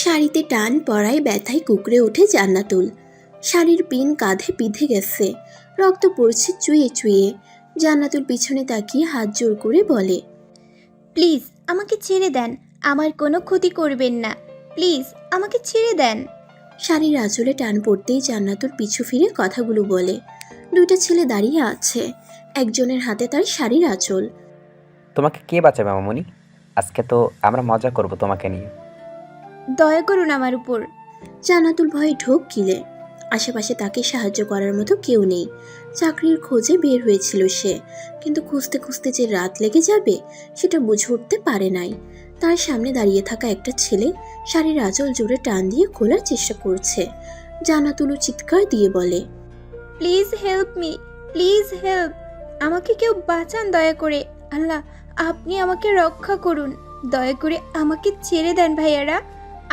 শাড়িতে টান পড়ায় ব্যথায় কুঁকড়ে ওঠে জান্নাতুল। শাড়ির পিন কাঁধে বিঁধে গেছে, রক্ত পড়ছে চুইয়ে চুইয়ে। জান্নাতুল পিছনে তাকিয়ে হাত জোর করে বলে, প্লিজ আমাকে ছেড়ে দেন, আমার কোনো ক্ষতি করবেন না, প্লিজ আমাকে ছেড়ে দেন। শাড়ির আঁচলে টান পড়তেই জান্নাতুল পিছু ফিরে কথাগুলো বলে। দুইটা ছেলে দাঁড়িয়ে আছে, একজনের হাতে তার শাড়ির আঁচল। তোমাকে কে বাঁচাবে মামুনি? আজকে তো আমরা মজা করব তোমাকে নিয়ে। দয়া করুন আমার উপর। জান্নাতুল ভয়ে ঢোক গিলে। আশেপাশে তাকে সাহায্য করার মতো কেউ নেই। চাকরির খোঁজে বের হয়েছিল সে, কিন্তু খুঁজতে খুঁজতে যে রাত লেগে যাবে সেটা বুঝে উঠতে পারে নাই। তার সামনে দাঁড়িয়ে থাকা একটা ছেলে শাড়ির আঁচল জোরে টান দিয়ে খোলার চেষ্টা করছে। জান্নাতুলও চিৎকার দিয়ে বলে, please help me, please help, আমাকে কেউ বাঁচান দয়া করে। আল্লাহ, আপনি আমাকে রক্ষা করুন, দয়া করে আমাকে ছেড়ে দেন ভাইয়ারা,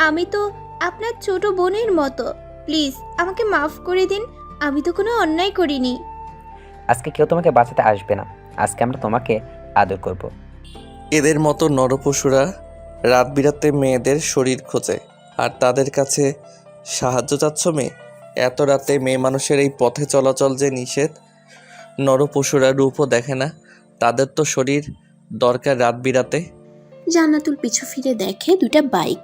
আমি তো আপনার ছোট বোনের মতো, প্লিজ আমাকে মাফ করে দিন, আমি তো কোনো অন্যায় করিনি। আজকে কেউ তোমাকে বাঁচাতে আসবে না, আজকে আমরা তোমাকে আদর করব। এদের মতো নরপশুরা রাত বিরাতে মেয়েদের শরীর খোঁজে, আর তাদের কাছে সাহায্য চাচ্ছ মেয়ে? এত রাতে মেয়ে মানুষের এই পথে চলাচল যে নিষেধ। নরপশুরা রূপও দেখে না, তাদের তো শরীর দরকার রাত বিরাতে। জান্নাতুল পিছু ফিরে দেখে দুটা বাইক।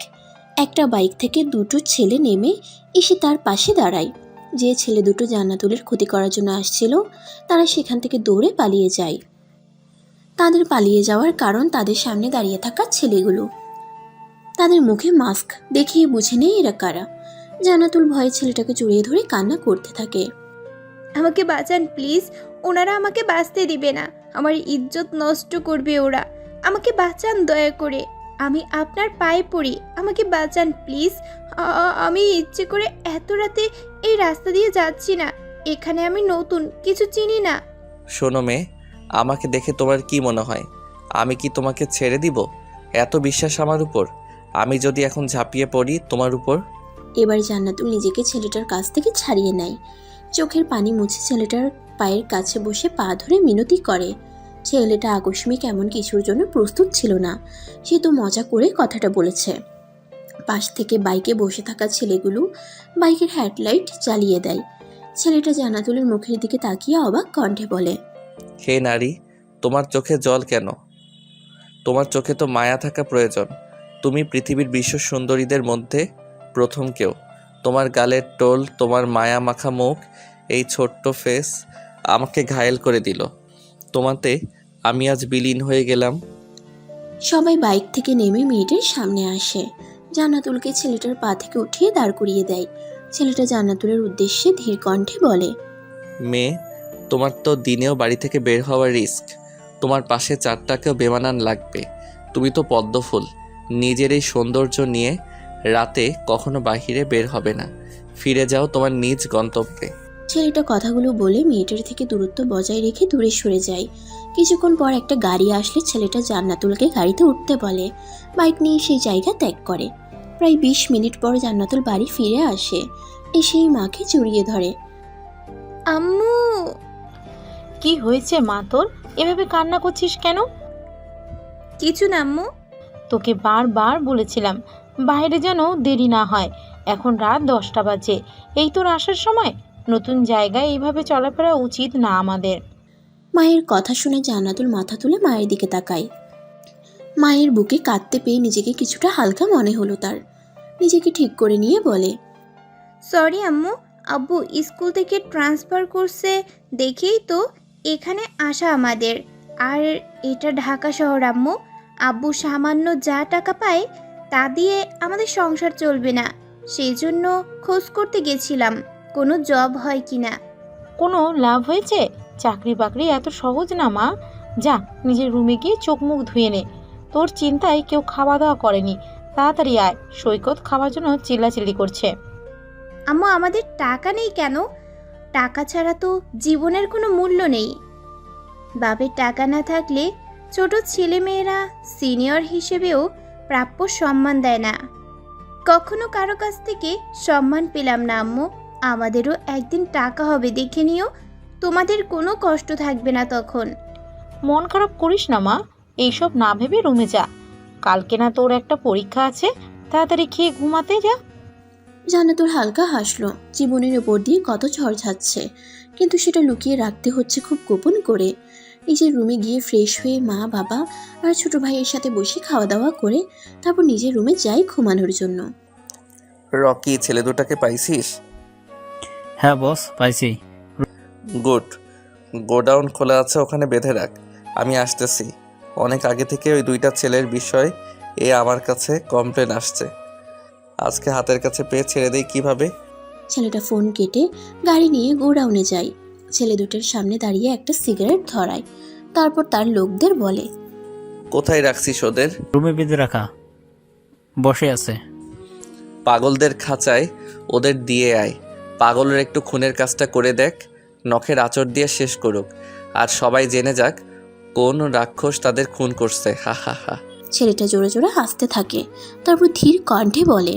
একটা বাইক থেকে দুটো ছেলে নেমে এসে তার পাশে দাঁড়ায়। যে ছেলে দুটো জান্নাতুলের ক্ষতি করার জন্য আসছিল তারা সেখান থেকে দৌড়ে পালিয়ে যায়। তাদের পালিয়ে যাওয়ার কারণ তাদের সামনে দাঁড়িয়ে থাকা ছেলেগুলো। তাদের মুখে মাস্ক, দেখেই বুঝে নেই এরা কারা। জান্নাতুল ভয়ে ছেলেটাকে জড়িয়ে ধরে কান্না করতে থাকে। আমাকে বাঁচান প্লিজ, ওনারা আমাকে বাঁচতে দিবে না, আমার ইজ্জত নষ্ট করবে ওরা, আমাকে বাঁচান দয়া করে, আমি আপনার পায়ে পড়ি, আমাকে বাঁচান প্লিজ। আমি ইচ্ছে করে এত রাতে এই রাস্তা দিয়ে যাচ্ছি না, এখানে আমি নতুন, কিছু চিনি না। শোনো মেয়ে, আমাকে দেখে তোমার কি মনে হয় আমি কি তোমাকে ছেড়ে দিব? এত বিশ্বাস আমার উপর? আমি যদি এখন ঝাঁপিয়ে পড়ি তোমার উপর? এবার জান্নাতুল নিজেকে ছেলেটার কাছ থেকে ছাড়িয়ে নেয়। চোখের পানি মুছে ছেলেটার পায়ের কাছে বসে পা ধরে মিনতি করে। ছেলেটা আকস্মিক এমন কিছুর জন্য প্রস্তুত ছিল না, সে তো মজা করে কথাটা বলেছে। পাশ থেকে বাইকে বসে থাকা ছেলেগুলো বাইকের হেডলাইট জ্বালিয়ে দেয়। ছেলেটা জান্নাতুলের মুখের দিকে তাকিয়ে অবাক কণ্ঠে বলে, হে নারী, তোমার চোখে জল কেন? তোমার চোখে তো মায়া থাকা প্রয়োজন। তুমি পৃথিবীর বিশ্ব সুন্দরীদের মধ্যে প্রথম কেউ। তোমার গালের টোল, তোমার মায়া মাখা মুখ, এই ছোট্ট ফেস আমাকে ঘায়েল করে দিল। তোমাতে আমি আজ বিলীন হয়ে গেলাম। সবাই বাইক থেকে নেমে মেয়েটার সামনে আসে। জান্নাতুলকে ছেলেটার পা থেকে উঠিয়ে দাঁড় করিয়ে দেয়। ছেলেটা জান্নাতুলের উদ্দেশ্যে ধীর কণ্ঠে বলে, মেয়ে, তোমার তো দিনেও বাড়ি থেকে বের হওয়ার রিস্ক, তোমার পাশে চারটাকেও বেমানান লাগবে। তুমি তো পদ্মফুল, নিজের এই সৌন্দর্য নিয়ে রাতে কখনো বাহিরে বের হবে না। ফিরে যাও তোমার নিজ গন্তব্যে। ছেলেটা কথাগুলো বলে মেয়েটার থেকে দূরত্ব বজায় রেখে দূরে সরে যায়। কিছুক্ষণ পর একটা গাড়ি আসলে ছেলেটা জান্নাতুলকে গাড়িতে উঠতে বলে। বাইক নিয়ে সেই জায়গা ত্যাগ করে। প্রায় 20 মিনিট পর জান্নাতুল বাড়ি ফিরে আসে, এসেই মাকে জড়িয়ে ধরে। আম্মু। কি হয়েছে মা তোর? এভাবে কান্না করছিস কেন? কিছু না আম্মু। তোকে বারবার বলেছিলাম বাইরে যেন দেরি না হয়, এখন রাত 10টা বাজে, এই তোর আসার সময়। নতুন জায়গায় এইভাবে চলাফেরা উচিত না আমাদের। মায়ের কথা শুনে জান্নাতুল মাথা তুলে মায়ের দিকে তাকায়। মায়ের বুকে কাঁদতে পেয়ে নিজেকে কিছুটা হালকা মনে হলো তার। নিজেকে ঠিক করে নিয়ে বলে, সরি আম্মু, আব্বু স্কুল থেকে ট্রান্সফার করছে দেখেই তো এখানে আসা আমাদের। আর এটা ঢাকা শহর আম্মু, আব্বু সামান্য যা টাকা পায় তা দিয়ে আমাদের সংসার চলবে না, সেই জন্য খোঁজ করতে গেছিলাম কোনো জব হয় কি না। কোনো লাভ হয়েছে? চাকরি বাকরি এত সহজ না মা। যা নিজের রুমে গিয়ে চোখ মুখ ধুয়ে নে, তোর চিন্তায় কেউ খাওয়া দাওয়া করেনি। তাড়াতাড়ি আয়, সৈকত খাওয়ার জন্য চিল্লাচিল্লি করছে। আম্মু আমাদের টাকা নেই কেন? টাকা ছাড়া তো জীবনের কোনো মূল্য নেই। বাপের টাকা না থাকলে ছোট ছেলে মেয়েরা সিনিয়র হিসেবেও প্রাপ্য সম্মান দেয় না। কখনো কারো কাছ থেকে সম্মান পেলাম না আম্মু, আমাদেরও একদিন টাকা হবে দেখে নিও, তোমাদের কোনো কষ্ট থাকবে না তখন। মন খারাপ করিস না মা, এইসব না ভেবে রুমে যা। কালকে না তোর একটা পরীক্ষা আছে, তাড়াতাড়ি খেয়ে ঘুমাতে যা। জান্নাতুল হালকা হাসলো। জীবনের ওপর দিয়ে কত ঝড় যাচ্ছে, কিন্তু সেটা লুকিয়ে রাখতে হচ্ছে খুব গোপন করে। নিজের রুমে গিয়ে ফ্রেশ হয়ে মা বাবা আর ছোট ভাইয়ের সাথে বসে খাওয়া দাওয়া করে তারপর নিজের রুমে যাই ঘুমানোর জন্য। রকি, ছেলে দুটাকে পাইছিস? হ্যাঁ বস, পাইছি। গুড। গোডাউন খোলা আছে, ওখানে বেঁধে রাখ, আমি আসতেছি। অনেক আগে থেকে ওই দুইটা ছেলের বিষয় আমার কাছে কমপ্লেন আসছে। আজকে হাতের কাছে পেয়ে ছেড়ে দেই কিভাবে? ছেলেটা ফোন কেটে গাড়ি নিয়ে গোডাউনে যায়। ছেলে দুটোর সামনে দাঁড়িয়ে একটা সিগারেট ধরায়, তারপর তার লোকদের বলে, কোথায় রাখছিস ওদের? রুমে বেঁধে রাখা, বসে আছে। পাগলদের খাঁচায় ওদের দিয়ে আয়। পাগলের একটু খুনের কাজটা করে দেখ, নখের আঁচড় দিয়ে শেষ করুক, আর সবাই জেনে যাক কোন রাক্ষস তাদের খুন করছে। হা হা হা। ছেলেটা জোরে জোরে হাসতে থাকে, তারপর ধীর কণ্ঠে বলে,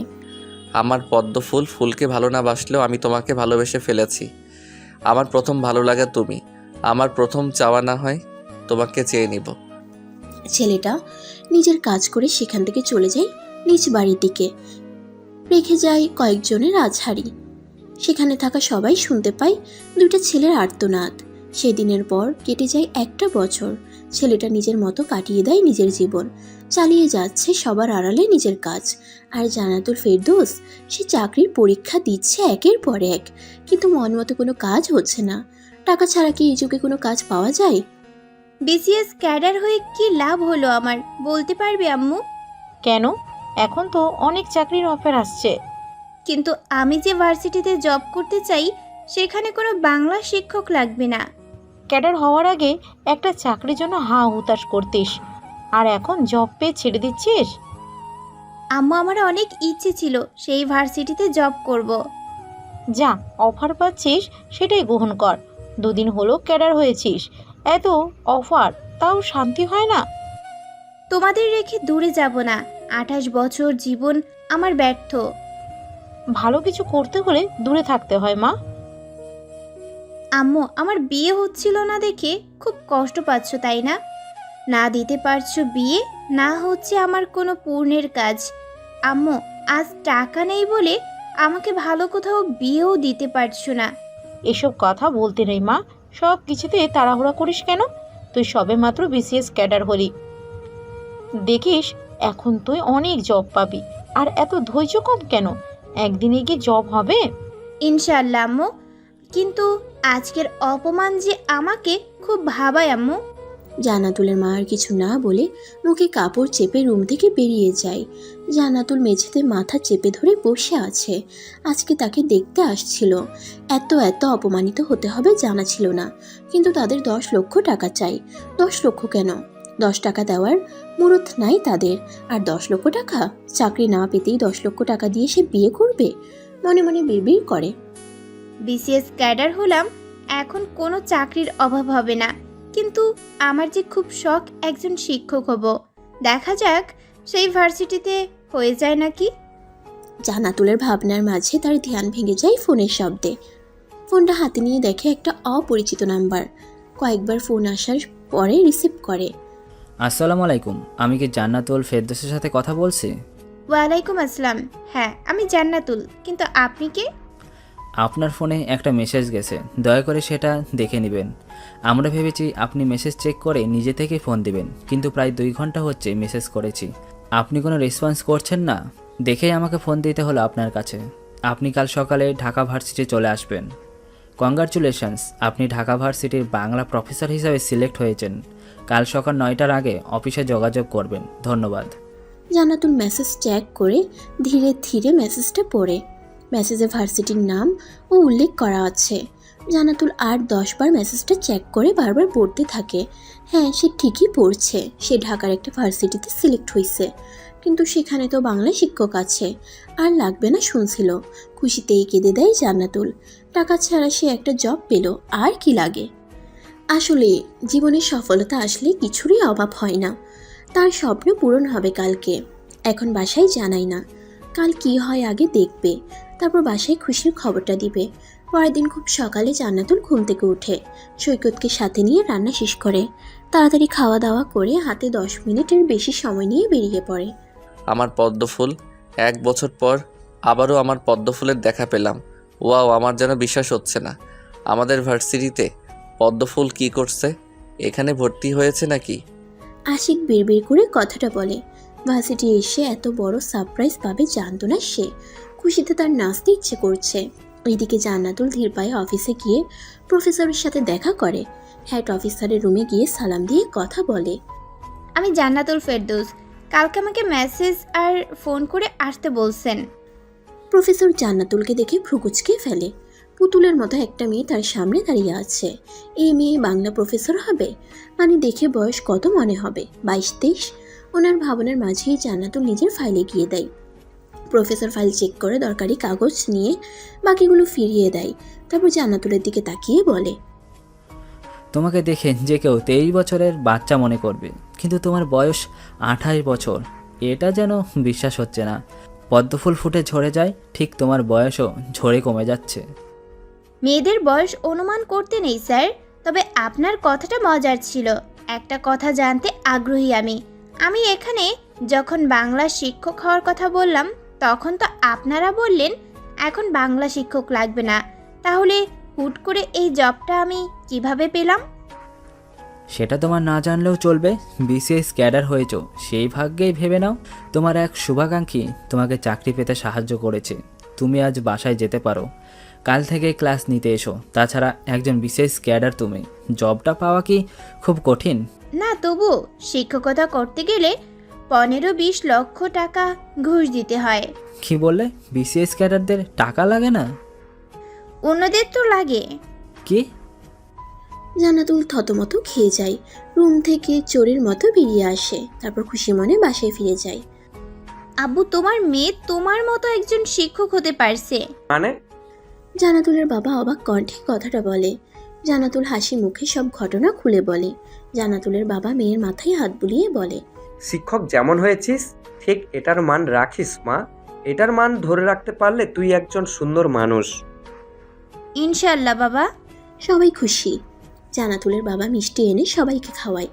আমার পদ্ম ফুল, ফুলকে ভালো না বাসলেও আমি তোমাকে ভালোবেসে ফেলেছি। আমার প্রথম ভালো লাগা তুমি, আমার প্রথম চাওয়া না হয় তোমাকে চেয়ে নিব। ছেলেটা নিজের কাজ করে সেখান থেকে চলে যায় নিজ বাড়ির দিকে। রেখে যায় কয়েকজনের আজহারি। সেখানে থাকা সবাই শুনতে পায় দুইটা ছেলের আর্তনাদ। সেদিনের পর কেটে যায় একটা বছর। ছেলেটা নিজের মতো কাটিয়ে দেয় নিজের জীবন, চালিয়ে যাচ্ছে সবার আড়ালে নিজের কাজ। আর জান্নাতুল ফেরদৌস, সে চাকরির পরীক্ষা দিচ্ছে একের পর এক, কিন্তু মন মতো কোনো কাজ হচ্ছে না। টাকা ছাড়া কি এই যুগে কোনো কাজ পাওয়া যায়? বিসিএস ক্যাডার হয়ে কি লাভ হলো আমার, বলতে পারবে আম্মু? কেন? এখন তো অনেক চাকরির অফার আসছে। কিন্তু আমি যে ভার্সিটিতে জব করতে চাই সেখানে কোনো বাংলা শিক্ষক লাগবে না। ক্যাডার হওয়ার আগে একটা চাকরির জন্য হা হুতাশ করতিস, আর এখন জব পেয়ে ছেড়ে দিচ্ছিস? আম্মু, আমার অনেক ইচ্ছে ছিল সেই ভার্সিটিতে জব করব। যা অফার পাচ্ছিস সেটাই গ্রহণ কর। দুদিন হলো ক্যাডার হয়েছিস, এত অফার, তাও শান্তি হয় না? তোমাদের রেখে দূরে যাব না। 28 বছর জীবন আমার ব্যর্থ। ভালো কিছু করতে হলে দূরে থাকতে হয় মা। আম্মু, আমার বিয়ে হচ্ছিল না দেখে খুব কষ্ট পাচ্ছ তাই না? না দিতে পারছো বিয়ে, না হচ্ছে আমার কোনো পূর্ণের কাজ। আম্মু, আজ টাকা নেই বলে আমাকে ভালো কোথাও বিয়েও দিতে পারছো না। এসব কথা বলতে নেই মা, সব কিছুতে তাড়াহুড়া করিস কেন? তুই সবে মাত্র বিসিএস ক্যাডার হলি, দেখিস এখন তুই অনেক জব পাবি। আর এত ধৈর্য কম কেন? একদিনে কি জব হবে? ইনশাআল্লাহ আম্মু, কিন্তু আজকের অপমান যে আমাকে খুব ভাবায় আম্মু। জান্নাতুলের মা আর কিছু না বলে মুখে কাপড় চেপে রুম থেকে বেরিয়ে যায়। জান্নাতুল মেঝেতে মাথা চেপে ধরে বসে আছে। আজকে তাকে দেখতে আসছিল। এত অপমানিত হতে হবে জানা ছিল না, কিন্তু তাদের 10 লক্ষ টাকা চাই। 10 লক্ষ কেন? 10 টাকা দেওয়ার মুরত নাই তাদের। আর 10 লক্ষ টাকা? চাকরি না পেতেই 10 লক্ষ টাকা দিয়ে সে বিয়ে করবে? মনে মনে বিড়বিড় করে। বিসিএস ক্যাডার হলাম, এখন কোনো চাকরির অভাব হবে না। কিন্তু আমার যে খুব শখ একজন শিক্ষক হব। দেখা যাক সেই ভার্সিটিতে হয়ে যায় নাকি। জান্নাতুলের ভাবনার মাঝে তার ধ্যান ভেঙে যায় ফোনের শব্দে। ফোনটা হাতে নিয়ে দেখে একটা অপরিচিত নাম্বার। কয়েকবার ফোন আসার পরে রিসিভ করে। আসসালামু আলাইকুম, আমি কি জান্নাতুল ফেরদৌসের সাথে কথা বলছি? ওয়ালাইকুম আসসালাম। হ্যাঁ, আমি জান্নাতুল, কিন্তু আপনি কে? আপনার ফোনে একটা মেসেজ গেছে, দয়া করে সেটা দেখে নেবেন। আমরা ভেবেছি আপনি মেসেজ চেক করে নিজে থেকে ফোন দিবেন, কিন্তু প্রায় 2 ঘন্টা হচ্ছে মেসেজ করেছি, আপনি কোনো রেসপন্স করছেন না। দেখেই আমাকে ফোন দিতে হলো আপনার কাছে। আপনি কাল সকালে ঢাকা ভার্সিটি চলে আসবেন। কংগ্রাচুলেশনস, আপনি ঢাকা ভার্সিটির বাংলা প্রফেসর হিসাবে সিলেক্ট হয়েছেন। কাল সকাল 9টার আগে অফিসে যোগাযোগ করবেন। ধন্যবাদ। জান্নাতুল মেসেজ চেক করে ধীরে ধীরে মেসেজটা পড়ে। মেসেজে ভার্সিটির নাম ও উল্লেখ করা আছে। জান্নাতুল আর 10 বার মেসেজটা চেক করে বারবার পড়তে থাকে। হ্যাঁ, সে ঠিকই পড়ছে। সে ঢাকার একটা ভার্সিটিতে সিলেক্ট হয়েছে, কিন্তু সেখানে তো বাংলা শিক্ষক আছে। আর লাগবে না শুনছিল। খুশিতেই কেঁদে দেয় জান্নাতুল। টাকা ছাড়া সে একটা জব পেল, আর কি লাগে? আসলে জীবনের সফলতা আসলে কিছুরই অভাব হয় না। তার স্বপ্ন পূরণ হবে কালকে। এখন বাসায় জানাই না, কাল কি হয় আগে দেখবে, তারপর বাসায় খুশির খবরটা দিবে। পরের দিন খুব সকালে জান্নাতুল ঘুম থেকে উঠে সৈকতকে সাথে নিয়ে রান্না শেষ করে তাড়াতাড়ি খাওয়া দাওয়া করে হাতে 10 মিনিটের বেশি সময় নিয়ে বেরিয়ে পড়ে। আমার পদ্ম ফুল, 1 বছর পর আবারও আমার পদ্মফুলের দেখা পেলাম। ওয়াও, আমার যেন বিশ্বাস হচ্ছে না। আমাদের ভার্সিটিতে পদ্মফুল কি করছে? এখানে ভর্তি হয়েছে নাকি? আশিক বিড়বিড় করে কথাটা বলে। ভার্সিটি এসে এত বড় সারপ্রাইজ পাবে জানতো না সে। খুশিতে তার নাচতে ইচ্ছে করছে। এইদিকে জান্নাতুল ধীর পায়ে অফিসে গিয়ে প্রফেসরের সাথে দেখা করে। হেড অফিসারের রুমে গিয়ে সালাম দিয়ে কথা বলে। আমি জান্নাতুল ফেরদৌস, কালকে আমাকে মেসেজ আর ফোন করে আসতে বলছেন। প্রফেসর জান্নাতুলকে দেখে ভ্রুকুচকে ফেলে। পুতুলের মতো একটা মেয়ে তার সামনে দাঁড়িয়ে আছে। এই মেয়ে বাংলা প্রফেসর হবে? মানে দেখে বয়স কত মনে হবে, 22-23? ওনার ভাবনার মাঝেই জান্নাতুল নিজের ফাইলে গিয়ে দেয়। প্রফেসর ফাইল চেক করে দরকারি কাগজ নিয়ে বাকিগুলো ফিরিয়ে দেয়। তারপর জান্নাতুলের দিকে তাকিয়ে বলে, তোমাকে দেখে যে কেউ 23 বছরের বাচ্চা মনে করবে, কিন্তু তোমার বয়স 28 বছর। এটা যেন বিশ্বাস হচ্ছে না। পদ্মফুল ফুটে ঝরে যায়, ঠিক তোমার বয়সও ঝরে কমে যাচ্ছে। মেয়েদের বয়স অনুমান করতে নেই স্যার, তবে আপনার কথাটা মজার ছিল। একটা কথা জানতে আগ্রহী আমি এখানে যখন বাংলা শিক্ষক হওয়ার কথা বললাম, তখন তো আপনারা বললেন এখন বাংলা শিক্ষক লাগবে না। তাহলে হুট করে এই জবটা আমি কিভাবে পেলাম? সেটা তোমার না জানলেও চলবে। বিসিএস ক্যাডার হয়েছো, সেই ভাগ্যেই ভেবে নাও। তোমার এক শুভাকাঙ্ক্ষী তোমাকে চাকরি পেতে সাহায্য করেছে। তুমি আজ বাসায় যেতে পারো। কাল থেকে ক্লাস নিতে এসো। তাছাড়া একজন বিসিএস ক্যাডার তুমি, জবটা পাওয়া কি খুব কঠিন? না, তবু শিক্ষকতা করতে গেলে 15-20 লক্ষ টাকা ঘুষ দিতে হয়। কি বললে? বিসিএস ক্যাডারদের টাকা লাগে না? অন্যদের তো লাগে। কি? জান্নাতুল থতমত খেয়ে যায়। রুম থেকে চোরের মতো বেরিয়ে আসে। তারপর খুশি মনে বাসায় ফিরে যায়। আব্বু, তোমার মেয়ে তোমার মতো একজন শিক্ষক হতে পারছে। মানে? জান্নাতুলের বাবা অবাক কণ্ঠে কথাটা বলে। জান্নাতুল হাসি মুখে সব ঘটনা খুলে বলে। জান্নাতুলের বাবা মেয়ের মাথায় হাত বুলিয়ে বলে, শিক্ষক যেমন হয়েছিস ঠিক এটার মান রাখিস মা। এটার মান ধরে রাখতে পারলে তুই একজন সুন্দর মানুষ। ইনশাল্লাহ বাবা। সবাই খুশি। জান্নাতুলের বাবা মিষ্টি এনে সবাইকে খাওয়ায়।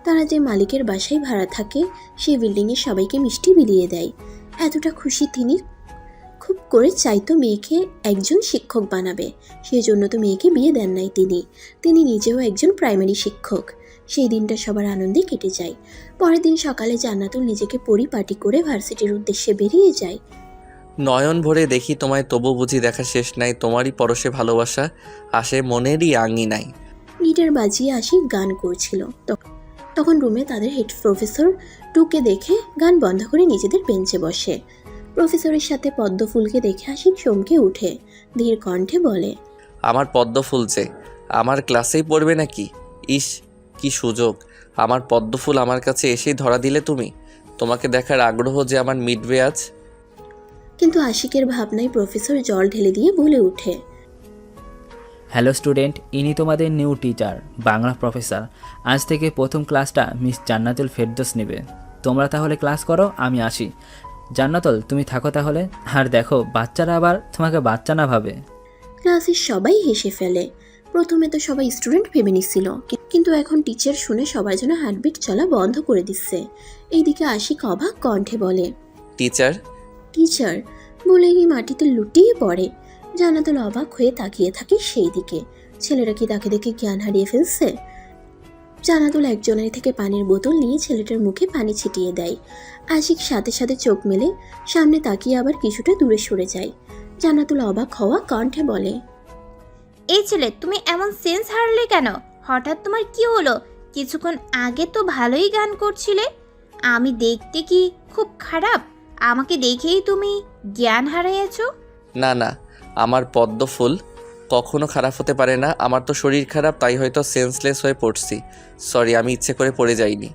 তারা যে মালিকের বাসায় ভাড়া থাকে সেই বিল্ডিংয়ে সবাইকে মিষ্টি বিলিয়ে দেয়। এতটা খুশি তিনি। খুব করে চাইতো মেয়েকে একজন শিক্ষক বানাবে। সেই জন্য তো মেয়েকে বিয়ে দেন নাই তিনি নিজেও একজন প্রাইমারি শিক্ষক। সেই দিনটা সবার আনন্দে কেটে যায়। পরের দিন সকালে জান্নাতুল নিজেকে পরিপাটি করে ভার্সিটির উদ্দেশ্যে বেরিয়ে যায়। নয়ন ভরে দেখি তোমায়, তবু বুঝি দেখা শেষ নাই। তোমারই পরশে ভালোবাসা আসে মনেরই আঙিনাই। গিটার বাজিয়ে আশিক গান করছিল। তখন রুমে তাদের হেড প্রফেসর টুকে দেখে গান বন্ধ করে নিজেদের বেঞ্চে বসে। প্রফেসরের সাথে পদ্মফুলকে দেখে আশিক চমকে উঠে ধীর কণ্ঠে বলে, আমার পদ্মফুল যে আমার ক্লাসেই পড়বে নাকি? ইস, কি সুযোগ! আমার পদ্মফুল আমার কাছে এসেই ধরা দিলে তুমি। তোমাকে দেখার আগ্রহ যে আমার মিটবে আজ। কিন্তু আশিকের ভাবনায় প্রফেসর জল ঢেলে দিয়ে বলে উঠে, হ্যালো স্টুডেন্ট, ইনি তোমাদের নিউ টিচার, বাংলা প্রফেসর। আজ থেকে প্রথম ক্লাসটা মিস জান্নাতুল ফেরদৌস নেবে। তোমরা তাহলে ক্লাস করো, আমি আসি। জান্নাতুল, তুমি থাকো তাহলে। আর দেখো, বাচ্চারা আবার তোমাকে বাচ্চা না ভাবে। ক্লাসের সবাই হেসে ফেলে। প্রথমে তো সবাই স্টুডেন্ট ভেবে নিচ্ছিল, কিন্তু এখন টিচার শুনে সবার জন্য হার্টবিট চলা বন্ধ করে দিচ্ছে। এইদিকে আশিক অবাক কণ্ঠে বলে, টিচার? টিচার বলেই মাটিতে লুটিয়ে পড়ে। জান্নাতুল অবাক হয়ে তাকিয়ে থাকে সেই দিকে। ছেলেরা কি তাকে দেখে জ্ঞান হারিয়ে ফেলছে? জান্নাতুল একজনের থেকে পানির বোতল নিয়ে ছেলেটার মুখে পানি ছিটিয়ে দেয়। আশিক সাথে সাথে চোখ মেলে সামনে তাকিয়ে আবার কিছুটা দূরে সরে যায়। জান্নাতুল অবাক হওয়া কণ্ঠে বলে, এই ছেলে, তুমি এমন সেন্স হারালে কেন? হঠাৎ তোমার কি হলো? কিছুক্ষণ আগে তো ভালোই গান করছিলে। আমি দেখতে কি খুব খারাপ? আমাকে দেখেই তুমি জ্ঞান হারিয়েছো? না না, আমার পদ্মফুল কখনো খারাপ হতে পারে না। আমার তো শরীর খারাপ, তাই হয়তো সেন্সলেস হয়ে পড়ছি। সরি, আমি ইচ্ছে করে পড়ে যাইনি।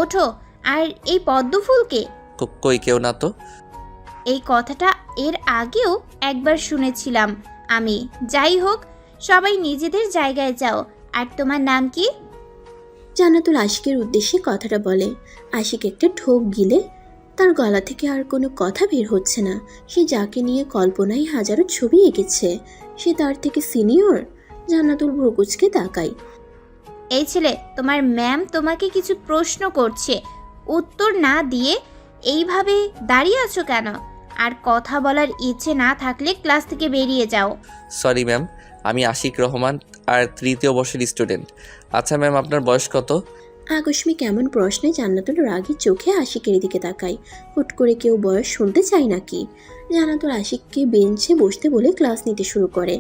ওঠো। আর এই পদ্মফুলকে? কই, কেউ না তো। এই কথাটা এর আগেও একবার শুনেছিলাম আমি। যাই হোক, সবাই নিজেদের জায়গায় যাও। আর তোমার নাম কি? জান্নাতুল আশিকের উদ্দেশ্যে কথাটা বলে। আশিক একটা ঢোক গিলে। তার গলা থেকে আর কোনো কথা বের হচ্ছে না। সে যাকে নিয়ে কল্পনায় হাজারো ছবি এঁকেছে, সে তার থেকে সিনিয়র। জান্নাতুল ভ্রুকুচকে তাকায়। এই ছেলে, তোমার ম্যাম তোমাকে কিছু প্রশ্ন করছে, উত্তর না দিয়ে এইভাবে দাঁড়িয়ে আছো কেন? আর কথা বলার ইচ্ছে না থাকলে ক্লাস থেকে বেরিয়ে যাও। সরি ম্যাম, আমি আশিক রহমান আর তৃতীয় বর্ষের স্টুডেন্ট। আচ্ছা ম্যাম, আপনার বয়স কত? আকস্মিক এমন প্রশ্নে জান্নাতুল রাগী চোখে আশিকের দিকে তাকায়। হুট করে কেউ বয়স শুনতে চায় নাকি? জান্নাতুল আশিককে বেঞ্চে বসতে বলে ক্লাস নিতে শুরু করে।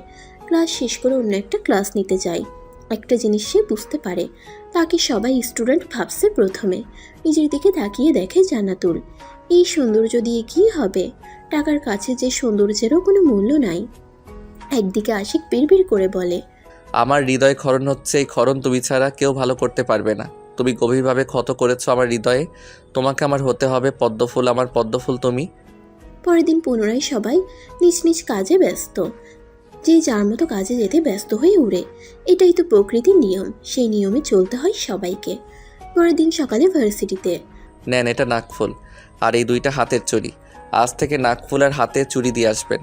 ক্লাস শেষ করে অন্য একটা ক্লাস নিতে যায়। একটা জিনিস সে বুঝতে পারে, তাকে সবাই স্টুডেন্ট ভাবছে প্রথমে। নিজের দিকে তাকিয়ে দেখে জান্নাতুল। এই সৌন্দর্য দিয়ে কি হবে? টাকার কাছে যে সৌন্দর্যেরও কোনো মূল্য নাই। একদিকে আশিক বিড়বিড় করে বলে, আমার হৃদয় ক্ষরণ হচ্ছে, এই ক্ষরণ তুমি ছাড়া কেউ ভালো করতে পারবে না। তুমি গভীরভাবে ক্ষত করেছো আমার হৃদয়ে। তোমাকে আমার হতে হবে পদ্মফুল, আমার পদ্মফুল তুমি। পরের দিন পুনরায় সবাই নিজ নিজ কাজে ব্যস্ত। যে যার মতো কাজে যেতে ব্যস্ত হয়ে উড়ে। এটাই তো প্রকৃতির নিয়ম, সেই নিয়মে চলতে হয় সবাইকে। পরের দিন সকালে ভার্সিটিতে। নেন, এটা নাকফুল আর এই দুইটা হাতের চুড়ি। আজ থেকে নাকফুল আর হাতে চুড়ি দিয়ে আসবেন,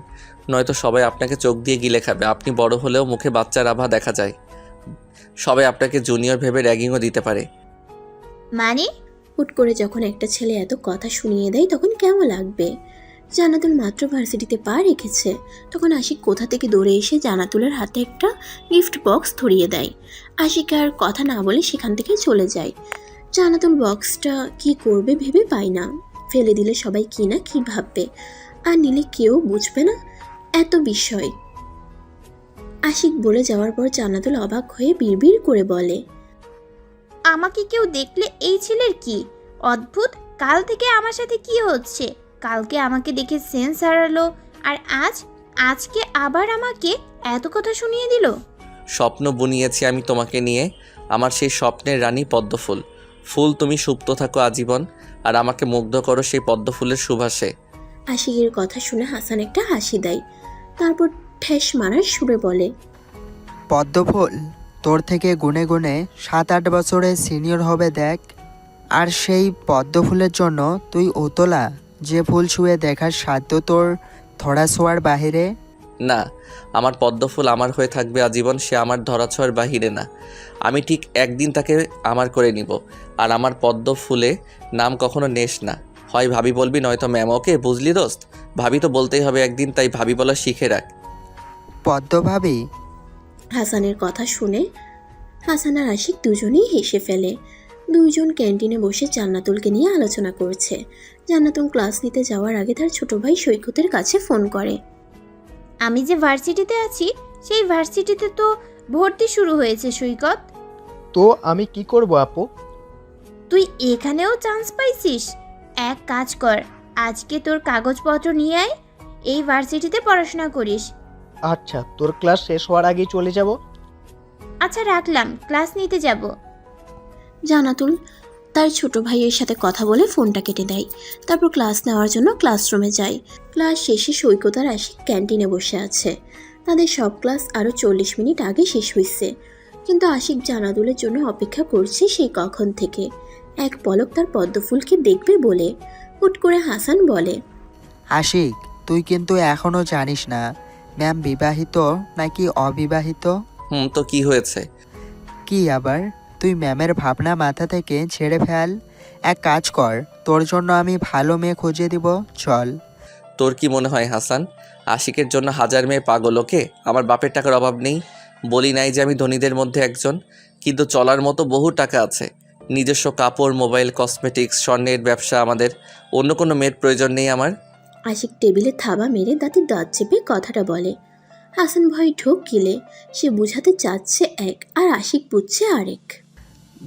নয়তো সবাই আপনাকে চোখ দিয়ে গিলে খাবে। আপনি বড় হলেও মুখে বাচ্চার আভা দেখা যায়। সবাই আপনাকে জুনিয়র ভেবে র্যাগিংও দিতে পারে। মানে? হুট করে যখন একটা ছেলে এত কথা শুনিয়ে দেয় তখন কেমন লাগবে? জান্নাতুল মাত্র ভার্সিটিতে পা রেখেছে, তখন আশিক কোথা থেকে দৌড়ে এসে জান্নাতুলের হাতে একটা গিফট বক্স ধরিয়ে দেয়। আশিক আর কথা না বলে সেখান থেকে চলে যায়। জান্নাতুল বক্সটা কি করবে ভেবে পায় না। ফেলে দিলে সবাই কি না কি ভাববে, আর নিলে কেউ বুঝবে না এত বিষয়। আশিক বলে যাওয়ার পর জান্নাতুল অবাক হয়ে বিড়বিড় করে বলে, আমাকে কেউ দেখলে এই ছেলের কি অদ্ভুত, কাল থেকে আমার সাথে কি হচ্ছে? কালকে আমাকে দেখে সেন্স হারালো, আর আজকে আবার আমাকে এত কথা শুনিয়ে দিল। স্বপ্ন বুনিয়েছি আমি তোমাকে নিয়ে, আমার সেই স্বপ্নের রানী পদ্মফুল। ফুল তুমি সুপ্ত থাকো আজীবন, আর আমাকে মুগ্ধ করো সেই পদ্মফুলের সুবাসে। আশিকের কথা শুনে হাসান একটা হাসি দেয়, তারপর ঠেস মারার সুরে বলে, পদ্মফুল তোর থেকে গুনে গুনে 7-8 বছরের সিনিয়র হবে দেখ। আর সেই পদ্মফুলের জন্য তুই উতলা, যে ফুল ছুঁয়ে দেখার সাধ্য তোর ধরা ছোঁয়ার বাহিরে। না, আমার পদ্মফুল আমার হয়ে থাকবে আজীবন, সে আমার ধরাছোঁয়ার বাহিরে না। আমি ঠিক একদিন তাকে আমার করে নিব। আর আমার পদ্মফুলে নাম কখনো নেস না, হয় ভাবি বলবি নয়তো ম্যাম। ওকে বুঝলি দোস্ত? ভাবি তো বলতেই হবে একদিন, তাই ভাবি বলা শিখে রাখ। পদ্ম ভাবি? হাসানের কথা শুনে হাসান আর আশিক দুজনেই হেসে ফেলে। দুইজন ক্যান্টিনে বসে জান্নাতুলকে নিয়ে আলোচনা করছে। জান্নাতুল ক্লাস নিতে যাওয়ার আগে তার ছোট ভাই সৈকতের কাছে ফোন করে। আমি যে ভার্সিটিতে আছি সেই ভার্সিটিতে তো ভর্তি শুরু হয়েছে সৈকত। তো আমি কি করব আপু? তুই এখানেও চান্স পাইছিস? এক কাজ কর, আজকে তোর কাগজপত্র নিয়ে আয়, এই ভার্সিটিতে পড়াশোনা করিস। আচ্ছা, তোর ক্লাস শেষ হওয়ার আগেই চলে যাব। আচ্ছা রাখলাম, ক্লাস নিতে যাব। জান্নাতুল তার ছোট ভাইয়ের সাথে কথা বলে ফোনটা কেটে দেয়। তারপর ক্লাস নেওয়ার জন্য ক্লাসরুমে যায়। ক্লাস শেষে সৈকত আর আশিক ক্যান্টিনে বসে আছে। তাদের সব ক্লাস আরও 40 মিনিট আগে শেষ হয়েছে, কিন্তু আশিক জান্নাতুলের জন্য অপেক্ষা করছে সেই কখন থেকে। এক পলক তার পদ্মফুলকে দেখবে বলে। হুট করে হাসান বলে, আশিক, তুই কিন্তু এখনো জানিস না ম্যাম বিবাহিত নাকি অবিবাহিত। তো কি হয়েছে? কি আবার? তুই ম্যামের ভাবনা মাথা থেকে ছেড়ে ফেল। এক কাজ কর, তোর জন্য আমি ভালো মেয়ে খুঁজে দিব, চল। তোর কি মনে হয় হাসান, আশিকের জন্য হাজার মেয়ে পাগল? ওকে, আমার বাপের টাকার অভাব নেই, বলি নাই যে আমি ধনীদের মধ্যে একজন, কিন্তু চলার মতো বহু টাকা আছে। নিজস্ব কাপড়, মোবাইল, কসমেটিক্স, স্বর্ণের ব্যবসা। আমাদের অন্য কোনো মেয়ের প্রয়োজন নেই আমার। আশিক টেবিলে থাবা মেরে দাঁতে দাঁত চেপে কথাটা বলে। হাসান ভয় ঢোক গিলে সে বুঝাতে চাচ্ছে এক, আর আশিক বুঝছে আরেক।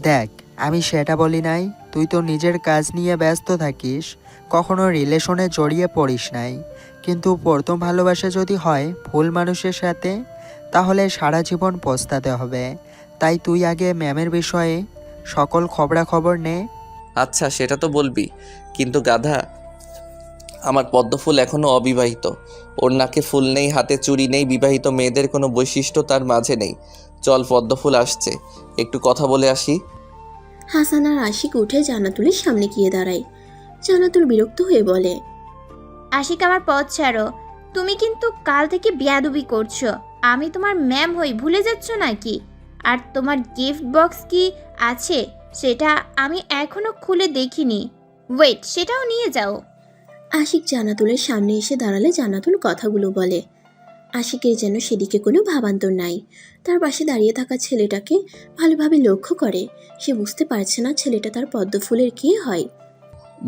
দেখ, আমি সেটা বলি নাই, তুই তো নিজের কাজ নিয়ে ব্যস্ত থাকিস, কখনো রিলেশনে জড়িয়ে পড়িস নাই। কিন্তু প্রথম ভালোবাসা যদি হয় ভুল মানুষের সাথে, তাহলে সারা জীবন পস্তাতে হবে। তাই তুই আগে ম্যামের বিষয়ে সকল খবরাখবর নে। আচ্ছা, সেটা তো বলবি, কিন্তু গাধা, আমার পদ্মফুল এখনও অবিবাহিত। ওর নাকে ফুল নেই, হাতে চুড়ি নেই, বিবাহিত মেয়েদের কোনো বৈশিষ্ট্য তার মাঝে নেই। চল, পদ্মফুল আসছে, একটু কথা বলে আসি। হাসান আর আশিক উঠে জান্নাতুলের সামনে গিয়ে দাঁড়ায়। জান্নাতুল বিরক্ত হয়ে বলে, আশিক আমার পথ ছাড়ো, তুমি কিন্তু কাল থেকে বেয়াদবি করছো। আমি তোমার ম্যাম হই, ভুলে যাচ্ছ নাকি? আর তোমার গিফট বক্স কি আছে সেটা আমি এখনো খুলে দেখিনি। ওয়েট, সেটাও নিয়ে যাও। আশিক জান্নাতুলের সামনে এসে দাঁড়ালে জান্নাতুল কথাগুলো বলে। আশিকের যেন সেদিকে কোনো ভাবান্তর নাই। তার পাশে দাঁড়িয়ে থাকা ছেলেটাকে ভালোভাবে লক্ষ্য করে। সে বুঝতে পারছে না ছেলেটা তার পদ্মফুলের কে হয়।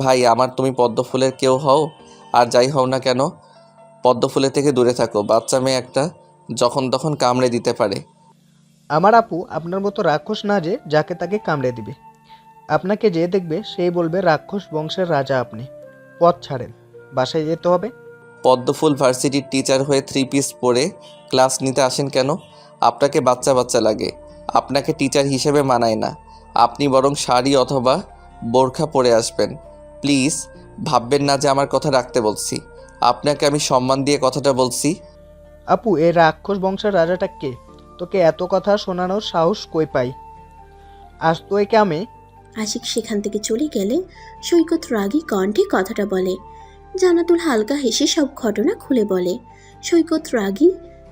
ভাই আমার তুমি পদ্মফুলের কেউ হও আর যাই হও না কেন, পদ্মফুলের থেকে দূরে থাকো। বাচ্চা মেয়ে একটা যখন তখন কামড়ে দিতে পারে। আমার আপু আপনার মতো রাক্ষস না যে যাকে তাকে কামড়ে দিবে। আপনাকে যে দেখবে সেই বলবে রাক্ষস বংশের রাজা আপনি। পথ ছাড়েন, বাসায় যেতে হবে। পদ্মফুল ভার্সিটির টিচার হয়ে 3 পিস পরে ক্লাস নিতে আসেন কেন? আপনাকে বাচ্চা বাচ্চা লাগে, আপনাকে টিচার হিসেবে মানায় না। আপনি বরং শাড়ি অথবা বোরখা পরে আসবেন। প্লিজ ভাববেন না যে আমার কথা রাখতে বলছি, আপনাকে আমি সম্মান দিয়ে কথাটা বলছি। আপু এই রাক্ষস বংশের রাজাটা কে? তোকে এত কথা শোনানোর সাহস কই পাই? আজ তো একে আমি। আশিক সেখান থেকে চলে গেলে সৈকত রাগী কণ্ঠে কথাটা বলে। জান্নাতুল হালকা হেসে সব ঘটনা খুলে বলে। সৈকত রাগী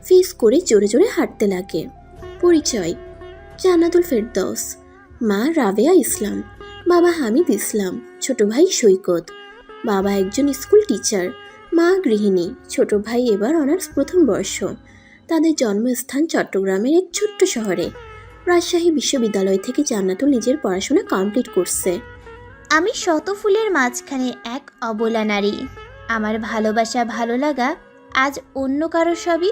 ফিস করে জোরে জোরে হাঁটতে লাগে। পরিচয়: জান্নাতুল ফেরদৌস, মা রাবেয়া ইসলাম, বাবা হামিদ ইসলাম, ছোট ভাই সৈকত। বাবা একজন স্কুল টিচার, মা গৃহিণী। ছোট ভাই এবার অনার্স প্রথম বর্ষ। তাদের জন্মস্থান চট্টগ্রামের এক ছোট্ট শহরে। রাজশাহী বিশ্ববিদ্যালয় থেকে জান্নাতুল নিজের পড়াশোনা কমপ্লিট করছে। আমি শত ফুলের মাঝখানে এক অবলা নারী। আমার ভালোবাসা ভালো লাগা আজ অন্য কারো সবই।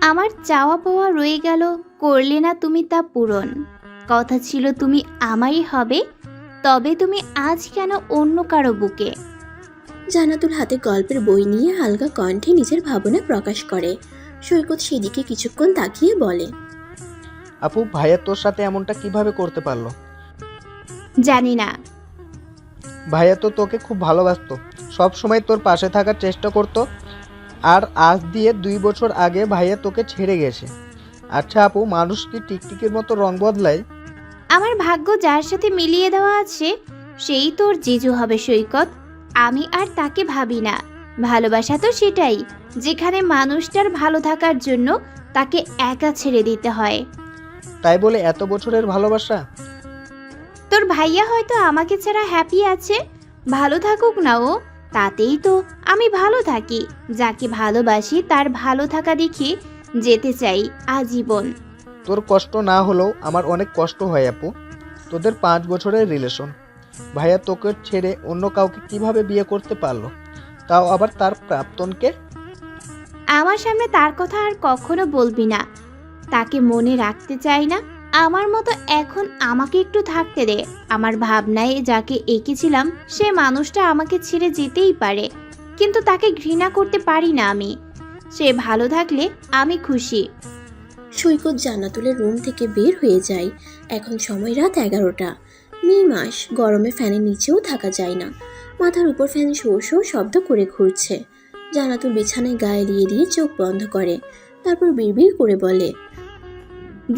আমার চাওয়া পাওয়া রয়ে গেল, করলে না তুমি তা পূরণ। কথা ছিল তুমি আমারই হবে, তবে তুমি আজ কেন অন্য কারো বুকে? জান্নাতুল হাতে গল্পের বই নিয়ে হালকা কণ্ঠে নিজের ভাবনা প্রকাশ করে। সৈকত সেদিকে কিছুক্ষণ তাকিয়ে বলে, আপু ভাইয়া তোর সাথে এমনটা কিভাবে করতে পারলো? জানি না। ভাইয়া তো তোকে খুব ভালোবাসতো, সব সময় তোর পাশে থাকার চেষ্টা করতো। আর আজ দিয়ে 2 বছর আগে ভাইয়া তোকে ছেড়ে গেছে। আচ্ছা আপু, মানুষ কি টিকটিকির মতো রং বদলায়? আমার ভাগ্য যার সাথে মিলিয়ে দেওয়া আছে সেই তোর জিজু হবে সৈকত। আমি আর তাকে ভাবি না। ভালোবাসা তো সেটাই, যেখানে মানুষটার ভালো থাকার জন্য তাকে একা ছেড়ে দিতে হয়। তাই বলে এত বছরের ভালোবাসা? তোর ভাইয়া হয়তো আমাকে ছাড়া হ্যাপি আছে, ভালো থাকুক না ও, তাতেই তো আমি ভালো থাকি। যাকে ভালোবাসি তার ভালো থাকা দেখে যেতে চাই আজীবন। তোর কষ্ট না হলেও আমার অনেক কষ্ট হয় আপু। তোদের 5 বছরের রিলেশন, ভাইয়া তোকে ছেড়ে অন্য কাউকে কিভাবে বিয়ে করতে পারলো, তাও আবার তার প্রাক্তনকে? আমার সামনে তার কথা আর কখনো বলবি না। তাকে মনে রাখতে চাই না। আমার মতো এখন আমাকে একটু থাকতে দে। আমার ভাবনায় যাকে এঁকেছিলাম সে মানুষটা আমাকে ছেড়ে যেতেই পারে, কিন্তু তাকে ঘৃণা করতে পারি না আমি। সে ভালো থাকলে আমি খুশি। সৈকত জান্নাতুলের রুম থেকে বের হয়ে যায়। এখন সময় রাত 11টা। মে মাস, গরমে ফ্যানের নিচেও থাকা যায় না। মাথার উপর ফ্যান শো শো শব্দ করে ঘুরছে। জান্নাতুল বিছানায় গায়ে দিয়ে চোখ বন্ধ করে, তারপর বিড়বিড় করে বলে,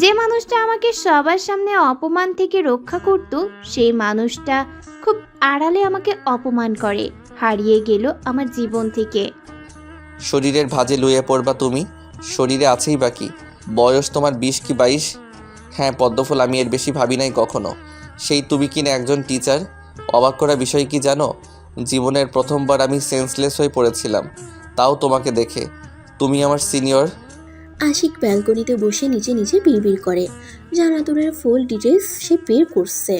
যে মানুষটা আমাকে সবার সামনে অপমান থেকে রক্ষা করত সেই মানুষটা খুব আড়ালে আমাকে অপমান করে হারিয়ে গেল আমার জীবন থেকে। শরীরের ভাঁজে লুয়ে পড়বা তুমি, শরীরে আছেই বাকি। বয়স তোমার 20 কি 22? হ্যাঁ পদ্মফুল, আমি এর বেশি ভাবি নাই কখনো। সেই তুমি কিনা একজন টিচার। অবাক করা বিষয় কি জানো, জীবনের প্রথমবার আমি সেন্সলেস হয়ে পড়েছিলাম, তাও তোমাকে দেখে। তুমি আমার সিনিয়র। আশিক ব্যালকনিতে বসে নিজে নিজে বিড়বিড় করে। জান্নাতুলের ফুল ডিটেলস সে বের করছে।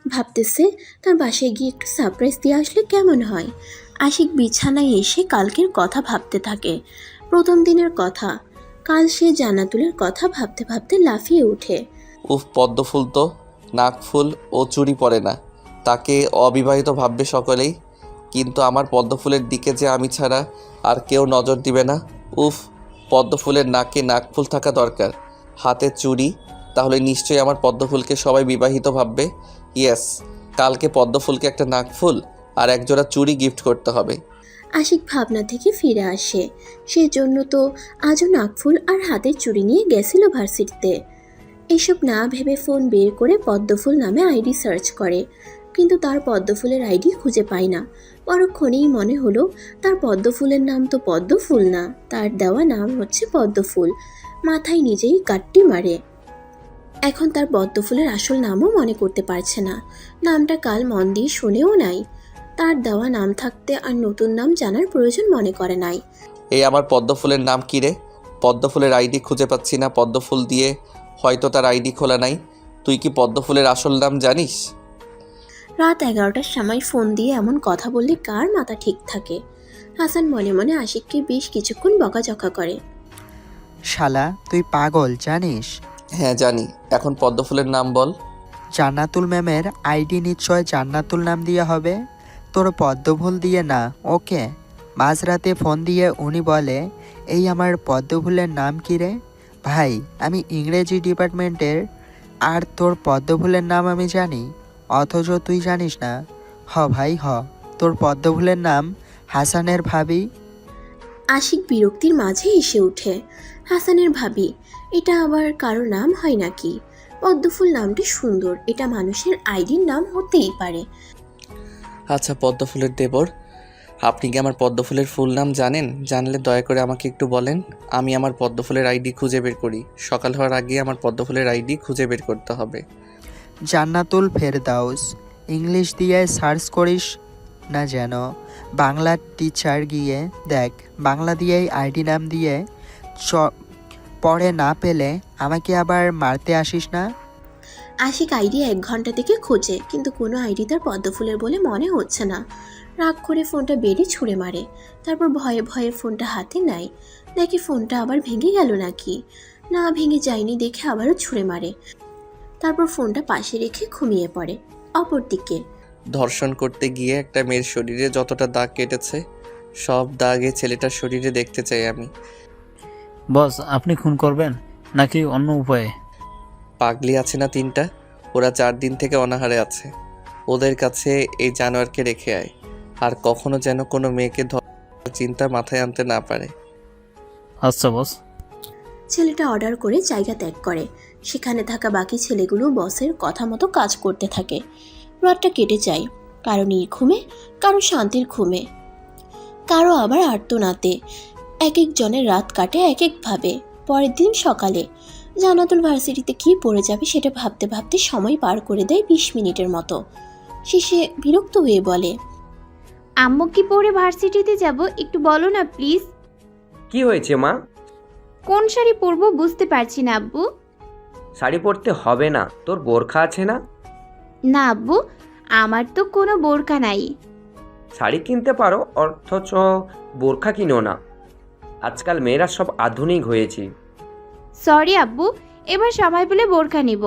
ভাবতেছে তার বাসায় গিয়ে একটু সারপ্রাইজ দিয়ে আসলে কেমন হয়। আশিক বিছানায় এসে কালকের কথা ভাবতে থাকে, প্রথম দিনের কথা। কাল সে জান্নাতুলের কথা ভাবতে ভাবতে লাফিয়ে ওঠে। উফ, পদ্মফুল তো নাকফুল ও চুড়ি পরে না, তাকে অবিবাহিত ভাববে সকলেই, কিন্তু আমার পদ্মফুলের দিকে যে আমি ছাড়া আর কেউ নজর দিবে না। উফ, পদ্মফুলের নাকে নাকফুল থাকা দরকার, হাতে চুড়ি, তাহলে নিশ্চয়ই আমার পদ্মফুলকে সবাই বিবাহিত ভাববে। ইয়েস, কালকে পদ্মফুলকে একটা নাকফুল আর একজোড়া চুড়ি গিফট করতে হবে। আশিক ভাবনা থেকে ফিরে আসে। সেজন্য তো আজও নাকফুল আর হাতের চুড়ি নিয়ে গেছিল ভার্সিটিতে। এসব না ভেবে ফোন বের করে পদ্মফুল নামে আইডি সার্চ করে, কিন্তু তার পদ্মফুলের আইডি খুঁজে পায় না। পরক্ষণেই মনে হলো তার পদ্মফুলের নাম তো পদ্মফুল না, তার দেওয়া নাম হচ্ছে পদ্মফুল। মাথায় নিজেই কাট্টি মারে। এখন তার পদ্মফুলের আসল নামও মনে করতে পারছে না। নামটা কাল মন দিয়ে শুনেও নাই। তার দেওয়া নাম থাকতে আর নতুন নাম জানার প্রয়োজন মনে করে নাই। এই আমার পদ্মফুলের নাম কী রে? পদ্মফুলের আইডি খুঁজে পাচ্ছি না। পদ্মফুল দিয়ে হয়তো তার আইডি খোলা নাই। তুই কি পদ্মফুলের আসল নাম জানিস? রাত 11টার সময় ফোন দিয়ে এমন কথা বললে কার মাথা ঠিক থাকে? হাসান মনে মনে আশিককে বেশ কিছুক্ষণ বকাঝকা করে। শালা তুই পাগল জানিস? হ্যাঁ জানি। এখন পদ্মফুলের নাম বল। জান্নাতুল ম্যামের আইডি নিশ্চয় জান্নাতুল নাম দিয়ে হবে, তোর পদ্মফুল দিয়ে না। ওকে। মাঝরাতে ফোন দিয়ে উনি বলে, এই আমার পদ্মফুলের নাম কী রে? ভাই আমি ইংরেজি ডিপার্টমেন্টের, আর তোর পদ্মফুলের নাম আমি জানি, অথচ তুই জানিস না? হ ভাই হ, তোর পদ্মফুলের নাম হাসানের ভাবি। আশিক বিরক্তির মাঝে এসে ওঠে। হাসানের ভাবি, এটা আবার কারো নাম হয় নাকি? পদ্মফুল নামটি সুন্দর, এটা মানুষের আইডির নাম হতেই পারে। আচ্ছা পদ্মফুলের দেবর, আপনি কি আমার পদ্মফুলের ফুল নাম জানেন? জানলে দয়া করে আমাকে একটু বলেন। আমি আমার পদ্মফুলের আইডি খুঁজে বের করি। সকাল হওয়ার আগে আমার পদ্মফুলের আইডি খুঁজে বের করতে হবে। জান্নাতুল ফেরদাউস। ইংলিশ দিয়ে সার্চ করিস না যেন, বাংলা টিচার গিয়ে দেখ, বাংলা দিয়েই আইডি নাম দিয়ে পড়ে না পেলে আমাকে আবার মারতে আসিস না। আশিক আইডি 1 ঘন্টা থেকে খোঁজে, কিন্তু কোনো আইডি তার পদ্মফুলের বলে মনে হচ্ছে না। রাগ করে ফোনটা বেরিয়ে ছুঁড়ে মারে। তারপর ভয়ে ভয়ে ফোনটা হাতে নেয়। দেখে ফোনটা আবার ভেঙে গেল নাকি। না ভেঙে যায়নি দেখে আবারও ছুঁড়ে মারে। তারপর ফোনটা পাশে রেখে ঘুমিয়ে পড়ে। অপরদিকে ধর্ষণ করতে গিয়ে একটা মেয়ের শরীরে যতটা দাগ কেটেছে, সব দাগে ছেলেটার শরীরে দেখতে চাই আমি। বস আপনি খুন করবেন নাকি অন্য উপায়ে? পাগলি আছে না 3টা, ওরা 4 দিন থেকে অনাহারে আছে। ওদের কাছে এই জানোয়ারকে রেখে আয়, আর কখনো যেন কোনো মেয়েকে চিন্তা মাথায় আনতে না পারে। আচ্ছা বস। ছেলেটা অর্ডার করে জায়গা ত্যাগ করে। সেখানে থাকা বাকি ছেলেগুলো বসের কথা মতো কাজ করতে থাকে। রাতটা কেটে যায়, কারো নির্ঘুমে, কারো শান্তির ঘুমে, কারো আবার আর্তনাতে। এক একজনের রাত কাটে এক একভাবে। পরের দিন সকালে জান্নাতুল ভার্সিটিতে কী পড়ে যাবে সেটা ভাবতে ভাবতে সময় পার করে দেয় 20 মিনিটের মতো। শেষে বিরক্ত হয়ে বলে, আম্মু কি পরে ভার্সিটিতে যাব, একটু বলো না প্লিজ। কি হয়েছে মা? কোন শাড়ি পরবো বুঝতে পারছি না আব্বু। শাড়ি পরতে হবে না, তোর বোরখা আছে না? না আব্বু, আমার তো কোনো বোরকা নাই। শাড়ি কিনতে পারো, অথচ বোরখা কিনো না। আজকাল মেয়েরা সব আধুনিক হয়েছে। সরি আব্বু, এবার সময় পেলে বোরকা নিব।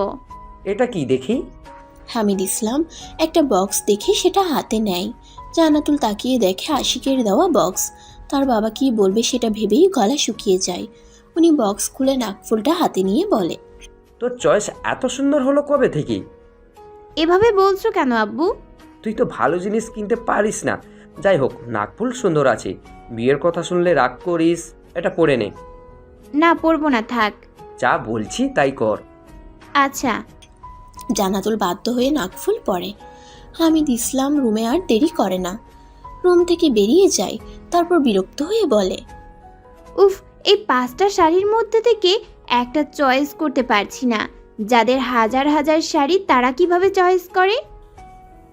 এটা কি দেখি? হামিদ ইসলাম একটা বক্স দেখে সেটা হাতে নেয়। জান্নাতুল তাকিয়ে দেখে আশিকের দেওয়া বক্স। তার বাবা কি বলবে সেটা ভেবেই গলা শুকিয়ে যায়। উনি বক্স খুলে নাকফুলটা হাতে নিয়ে বলে, তোর চয়েস এত সুন্দর হলো কবে থেকে? এভাবে বলছো কেন আব্বু? তুই তো ভালো জিনিস কিনতে পারিস না। যাই হোক, নাকফুল সুন্দর আছে। বিয়ের কথা শুনলে রাগ করিস, এটা পরে নে। না পরবো না, থাক। যা বলছি তাই কর। আচ্ছা। জান্নাতুল বাধ্য হয়ে নাকফুল পরে। হামিদ ইসলাম রুমে আর দেরি করে না, রুম থেকে বেরিয়ে যায়। তারপর বিরক্ত হয়ে বলে, উফ, এই 5টা শাড়ির মধ্যে থেকে একটা চয়েস করতে পারছি না। যাদের হাজার হাজার শাড়ি তারা কিভাবে চয়েস করে?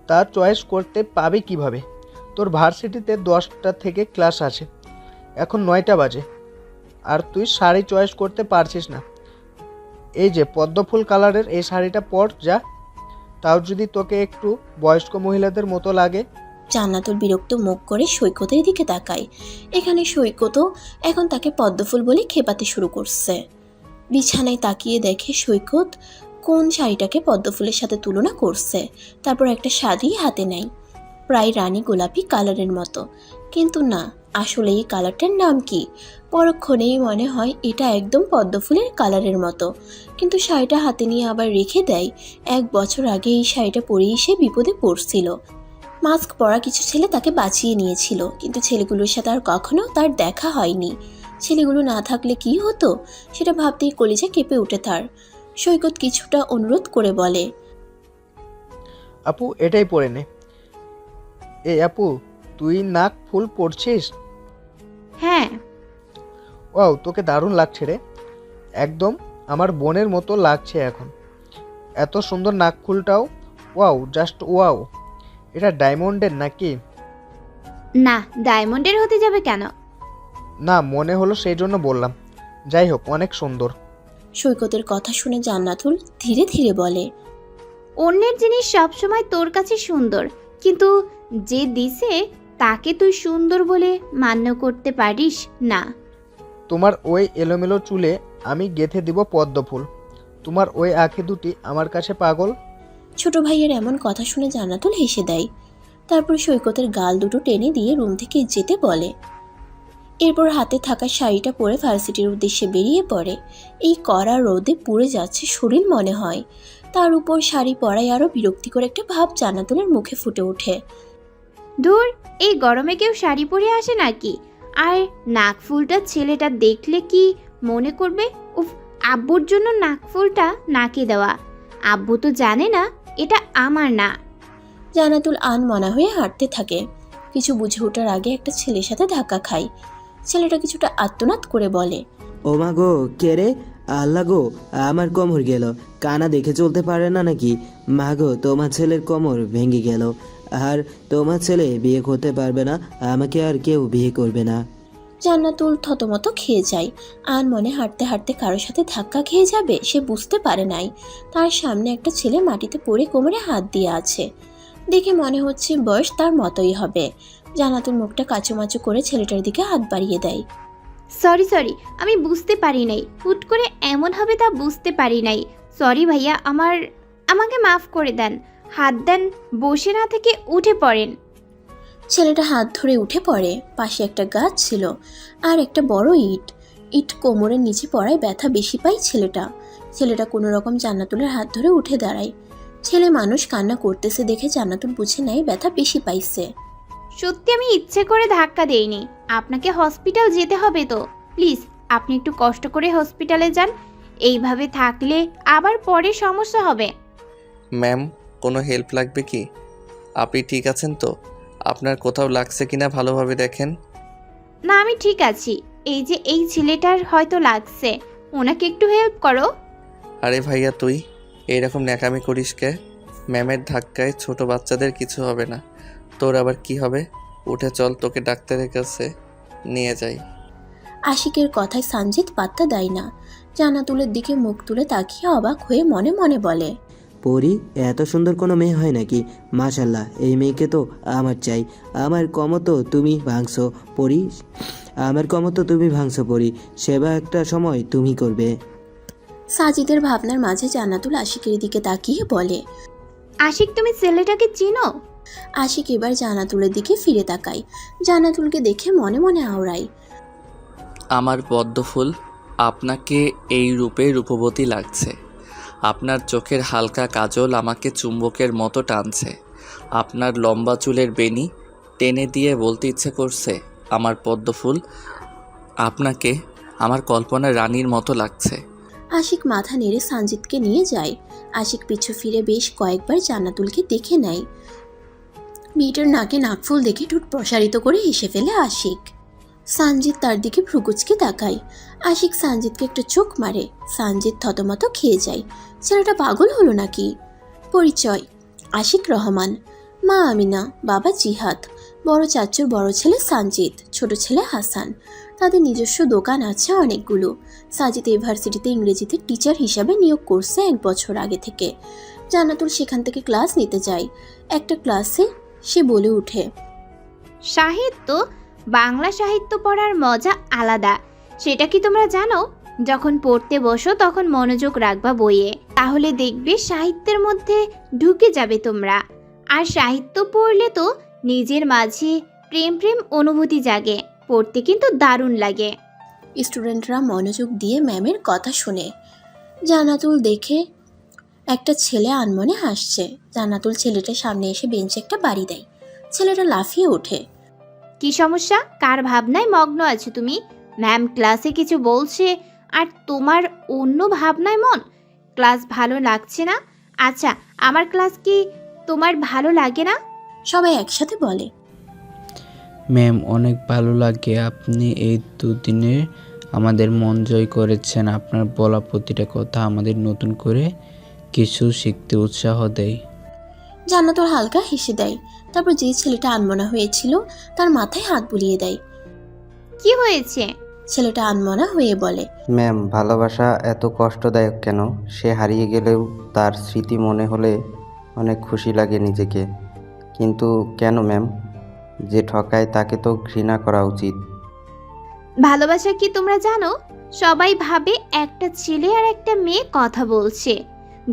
তার চয়েস করতে পাবে কিভাবে? তোর ভার্সিটিতে 10টা থেকে ক্লাস আছে, এখন 9টা বাজে, আর তুই শাড়ি চয়েস করতে পারছিস না। এই যে পদ্মফুল কালারের এই শাড়িটা পর যা, তাও যদি তোকে একটু বয়স্ক মহিলাদের মতো লাগে। জান্নাতুল বিরক্ত মুখ করে সৈকতের দিকে তাকায়। এখানে সৈকতও এখন তাকে পদ্মফুল বলে খেপাতে শুরু করছে। বিছানায় তাকিয়ে দেখে সৈকত কোন শাড়িটাকে পদ্মফুলের সাথে তুলনা করছে। তারপর একটা শাড়ি হাতে নেয়, প্রায় রানী গোলাপি কালারের মতো। কিন্তু না, আসলে এই কালারটার নাম কি? পরক্ষণেই মনে হয় এটা একদম পদ্মফুলের কালারের মতো। কিন্তু শাড়িটা হাতে নিয়ে আবার রেখে দেয়। 1 বছর আগে এই শাড়িটা পরেই সে বিপদে পড়ছিল। মাস্ক পরা কিছু ছেলে তাকে বাঁচিয়ে নিয়েছিল, কিন্তু ছেলেগুলোর সাথে আর কখনো তার দেখা হয়নি। ছেলেগুলো না থাকলে কি হতো সেটা ভাবতেই কলিজা কেঁপে ওঠে তার। সৈকত কিছুটা অনুরোধ করে বলে, আপু এটাই পরে নে। এই আপু, তুই নাক ফুল পরছিস? হ্যাঁ। ওয়াও, তোকে দারুণ লাগছে রে, একদম আমার বোনের মতো লাগছে এখন। এত সুন্দর নাক ফুলটাও, ওয়াও, জাস্ট ওয়াও। এটা ডায়মন্ডের নাকি? না, ডায়মন্ডের হতে যাবে কেন? না, মনে হলো সেই জন্য বললাম। যাই হোক, অনেক সুন্দর। সৈকতের কথা শুনে জান্নাতুল ধীরে ধীরে বলে, অন্যের জিনিস সবসময় তোর কাছে সুন্দর, কিন্তু যে দিছে তাকে তুই সুন্দর বলে মান্য করতে পারিস না। তোমার ওই এলোমেলো চুলে আমি গেঁথে দিব পদ্ম ফুল। তোমার ওই আঁখি দুটি আমার কাছে পাগল। ছোট ভাইয়ের এমন কথা শুনে জান্নাতুল হেসে দেয়। তারপর সৈকতের গাল দুটো টেনে দিয়ে রুম থেকে যেতে বলে। এরপর হাতে থাকা শাড়িটা পরে ভার্সিটির উদ্দেশ্যে বেরিয়ে পড়ে। এই কড়া রোদে পুড়ে যাচ্ছে শরীর মনে হয়। তার উপর শাড়ি পরায় আরও বিরক্তিকর একটা ভাব জান্নাতুলের মুখে ফুটে ওঠে। ধুর, এই গরমে কেউ শাড়ি পরে আসে নাকি? আর নাকফুলটা ছেলেটা দেখলে কি মনে করবে? উফ, আব্বুর জন্য নাকফুলটা নাকে দেওয়া। আব্বু তো জানে না এটা আমার না। জান্নাতুল আনমনা হয়ে হাঁটতে থাকে। কিছু বুঝে ওঠার আগে একটা ছেলের সাথে ধাক্কা খায়। ছেলেটা কিছুটা আর্তনাদ করে বলে, ও মা গো, কে রে? আল্লাহ গো, আমার কোমর গেল। কানা দেখে চলতে পারে না নাকি? মা গো, তোমার ছেলের কোমর ভেঙে গেল। আর তোমার ছেলে বিয়ে করতে পারবে না, আমাকে আর কেউ বিয়ে করবে না। জান্নাতুল থতমত খেয়ে যায়। আনমনে হাঁটতে হাঁটতে কারোর সাথে ধাক্কা খেয়ে যাবে সে বুঝতে পারে নাই। তার সামনে একটা ছেলে মাটিতে পড়ে কোমরে হাত দিয়ে আছে। দেখে মনে হচ্ছে বয়স তার মতোই হবে। জান্নাতুল মুখটা কাচুমাচু করে ছেলেটার দিকে হাত বাড়িয়ে দেয়। সরি, আমি বুঝতে পারি নাই। হুট করে এমন হবে তা বুঝতে পারি নাই। সরি ভাইয়া, আমাকে মাফ করে দেন। হাত দেন, বসে না থেকে উঠে পড়েন। ছেলেটা হাত ধরে উঠে পড়ে। পাশে একটা গাছ ছিল আর একটা বড় ইট কোমরের নিচে পড়ায় ব্যথা বেশি পায় ছেলেটা কোনো রকম জান্নাতুলের হাত ধরে উঠে দাঁড়ায়। ছেলে মানুষ কান্না করতেছে দেখে জান্নাতুল বুঝে নেয় ব্যথা বেশি পাইছে। সত্যি আমি ইচ্ছে করে ধাক্কা দেইনি। আপনাকে হসপিটাল যেতে হবে তো। প্লিজ আপনি একটু কষ্ট করে হসপিটালে যান। এইভাবে থাকলে আবার পরে সমস্যা হবে। ম্যাম, কোনো হেল্প লাগবে কি? আপনি ঠিক আছেন তো? আপনার কোথাও লাগছে কিনা ভালোভাবে দেখেন। না, আমি ঠিক আছি। এই ছেলেটার হয়তো লাগছে, ওনাকে একটু হেল্প করো। আরে ভাইয়া, তুই এইরকম ন্যাকামি করিস কে? ম্যামের ধাক্কায় ছোট বাচ্চাদের কিছু হবে না, তোর আবার কি হবে? উঠে চল, তোকে ডাক্তারের কাছে নিয়ে যাই। আশিকের কথায় সানজিদ পাত্তা দেয় না। জান্নাতুলের দিকে মুখ তুলে তাকিয়ে অবাক হয়ে মনে মনে বলে, পরি, এত সুন্দর কোনো মেয়ে হয় নাকি? মাশাল্লাহ, এই মেয়েকে তো আমার চাই। আমার কমতো তুমি ভাঙছো পরি, আমার কমতো তুমি ভাঙছো পরি। সেবা একটা সময় তুমি করবে। সাজিদের ভাবনার মাঝে জান্নাতুল আশিকের দিকে তাকিয়ে বলে। আশিক, তুমি ছেলেটাকে চিনো? আশিক এবার জান্নাতুলের দিকে ফিরে তাকায়। জান্নাতুলকে দেখে মনে মনে আওড়ায়। আমার পদ্মফুল, আপনাকে এই রূপে রূপবতী লাগছে। আপনার চোখের হালকা কাজল আমাকে চুম্বকের মতো টানছে। আপনার লম্বা চুলের বেনি টেনে দিয়ে বলতে ইচ্ছে করছে, আমার পদ্মফুল, আপনাকে আমার কল্পনার রানীর মতো লাগছে। আশিক মাথা নেড়ে সানজিদকে নিয়ে যায়। আশিক পিছু ফিরে বেশ কয়েকবার জান্নাতুলকে দেখে নেয়। মেয়েটার নাকে নাকফুল দেখে ঠোঁট প্রসারিত করে হেসে ফেলে আশিক। সানজিদ তার দিকে ভ্রুকুচকে তাকায়। আশিক সানজিদকে একটা চোখ মারে। সানজিদ থতমত খেয়ে যায়। ছেলেটা পাগল হলো নাকি? পরিচয়: আশিক রহমান, মা আমিনা, বাবা জিহাদ, বড় চাচুর বড় ছেলে সানজিদ, ছোট ছেলে হাসান। তাদের নিজস্ব দোকান আছে অনেকগুলো। সাজিদ ইউনিভার্সিটিতে ইংরেজিতে টিচার হিসাবে নিয়োগ করছে 1 বছর আগে থেকে। জান্নাতুল সেখান থেকে ক্লাস নিতে যায়। একটা ক্লাসে সে বলে ওঠে, সাহিত্য, বাংলা সাহিত্য পড়ার মজা আলাদা। সেটা কি তোমরা জানো? যখন পড়তে বসো তখন মনোযোগ রাখবা বইয়ে, তাহলে দেখবে সাহিত্যের মধ্যে ঢুকে যাবে তোমরা। আর সাহিত্য পড়লে তো নিজের মাঝে প্রেম প্রেম অনুভূতি জাগে। পড়তে কিন্তু দারুণ লাগে। স্টুডেন্টরা মনোযোগ দিয়ে ম্যামের কথা শুনে। জান্নাতুল দেখে একটা ছেলে আনমনে হাসছে। জান্নাতুল ছেলেটার সামনে এসে বেঞ্চে একটা বাড়ি দেয়। ছেলেটা লাফিয়ে ওঠে। কি সমস্যা? কার ভাবনায় মগ্ন আছো তুমি? ম্যাম ক্লাসে কিছু বলছে আর তোমার অন্য ভাবনায় মন। ক্লাস ভালো লাগছে না? আচ্ছা, আমার ক্লাস কি তোমার ভালো লাগে না? সবাই একসাথে বলে, ম্যাম অনেক ভালো লাগে। আপনি এই দুদিনে আমাদের মন জয় করেছেন। আপনার বলা প্রতিটা কথা আমাদের নতুন করে কিছু শিখতে উৎসাহ দেয়। জান্নাতুল হালকা হেসে দেয়। তারপর যে ছেলেটা আনমনা হয়েছিল তার মাথায় হাত বুলিয়ে দেয়। কি হয়েছে? ছেলেটা আনমনা হয়ে বলে, ম্যাম, ভালোবাসা এত কষ্টদায়ক কেন? সে হারিয়ে গেলেও তার স্মৃতি মনে হলে অনেক খুশি লাগে নিজেকে। কিন্তু কেন ম্যাম? যে ঠকায় তাকে তো ঘৃণা করা উচিত। ভালোবাসা কি তোমরা জানো? সবাই ভাবে একটা ছেলে আর একটা মেয়ে কথা বলছে,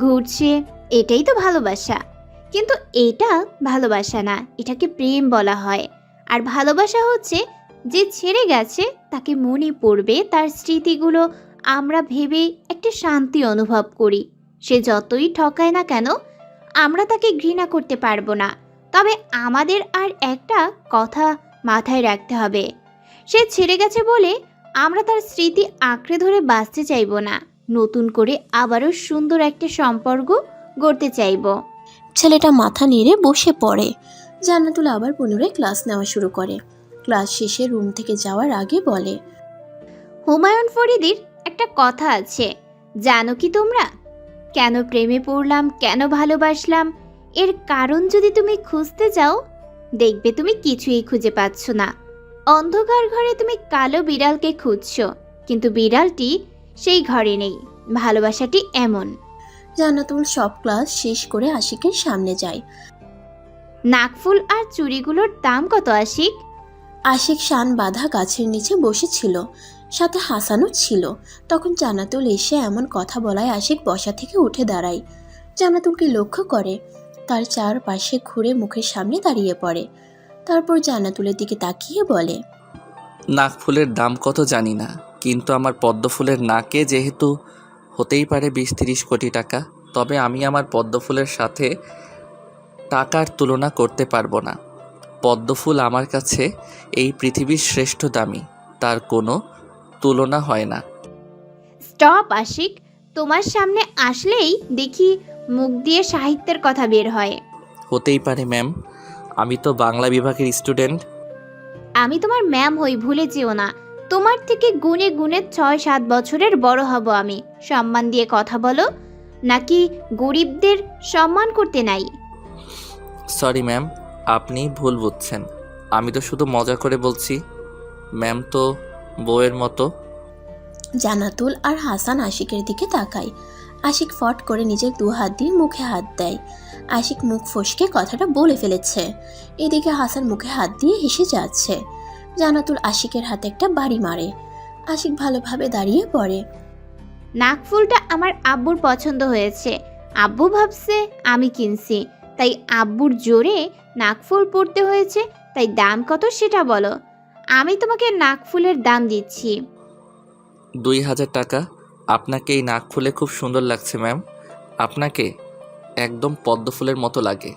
ঘুরছে, এটাই তো ভালোবাসা। কিন্তু এটা ভালোবাসা না, এটাকে প্রেম বলা হয়। আর ভালোবাসা হচ্ছে যে ছেড়ে গেছে তাকে মনে পড়বে, তার স্মৃতিগুলো আমরা ভেবে একটা শান্তি অনুভব করি। সে যতই ঠকায় না কেন আমরা তাকে ঘৃণা করতে পারবো না। তবে আমাদের আর একটা কথা মাথায় রাখতে হবে, সে ছেড়ে গেছে বলে আমরা তার স্মৃতি আঁকড়ে ধরে বাঁচতে চাইবো না, নতুন করে আবারও সুন্দর একটা সম্পর্ক গড়তে চাইবো। ছেলেটা মাথা নেড়ে বসে পড়ে। জান্নাতুল আবার পুনরায় ক্লাস নেওয়া শুরু করে। ক্লাস শেষে রুম থেকে যাওয়ার আগে বলে, হুমায়ুন ফরিদির একটা কথা আছে, জানো কি তোমরা? কেন প্রেমে পড়লাম, কেন ভালোবাসলাম, এর কারণ যদি তুমি খুঁজতে যাও দেখবে তুমি কিছুই খুঁজে পাচ্ছ না। অন্ধকার ঘরে তুমি কালো বিড়ালকে খুঁজছো, কিন্তু বিড়ালটি সেই ঘরে নেই। ভালোবাসাটি এমন। জান্নাতুল সব ক্লাস শেষ করে আশিকের সামনে যায়। নাকফুল আর চুড়িগুলোর দাম কত আশিক? আশিক শান বাঁধা গাছের নিচে বসেছিল, সাথে হাসানও ছিল। তখন জান্নাতুল এসে এমন কথা বলায় আশিক বসা থেকে উঠে দাঁড়ায়। জান্নাতুলকে লক্ষ্য করে, তার চারপাশে ঘুরে মুখের সামনে দাঁড়িয়ে পড়ে। তারপর জান্নাতুলের দিকে তাকিয়ে বলে, নাক ফুলের দাম কত জানি না, কিন্তু আমার পদ্ম ফুলের নাকে যেহেতু হতেই পারে 20-30 কোটি টাকা, তবে আমি আমার পদ্ম ফুলের সাথে টাকার তুলনা করতে পারবো না। পদ্ম ফুল আমার কাছে এই পৃথিবীর শ্রেষ্ঠ দামি, তার কোনো তুলনা হয় না। স্টপ আশিক, তোমার সামনে আসলেই দেখি মুখ দিয়ে সাহিত্যের কথা বের হয়। হতেই পারে ম্যাম, আমি তো বাংলা বিভাগের স্টুডেন্ট। আমি তোমার ম্যাম হই, ভুলে যেও না। তোমার থেকে গুণে গুণে 6-7 বছরের বড় হব আমি। সম্মান দিয়ে কথা বলো, নাকি গরিবদের সম্মান করতে নাই? সরি ম্যাম, আপনি ভুল বুঝছেন। আমি তো শুধু মজা করে বলছি। ম্যাম তো বউয়ের মতো। জান্নাতুল আর হাসান আশিকের দিকে তাকায়। আশিক ফট করে নিজের 2 হাত দিয়ে মুখে হাত দেয়। আশিক মুখ ফসকে কথাটা বলে ফেলেছে। এদিকে হাসান মুখে হাত দিয়ে হেসে যাচ্ছে। জান্নাতুল আশিকের হাতে একটা বাড়ি মারে। আশিক ভালোভাবে দাঁড়িয়ে পড়ে। নাকফুলটা আমার আব্বুর পছন্দ হয়েছে। আব্বু ভাবছে আমি কিনছি, তাই আব্বুর জোরে নাকফুল পরতে হয়েছে। তাই দাম কত সেটা বলো, আমি তোমাকে নাকফুলের দাম দিচ্ছি। 2000 টাকা। আপনাকে এই নাক ফুলে খুব সুন্দর লাগছে ম্যাম। আপনাকে একদম পদ্ম ফুলের মতো লাগে।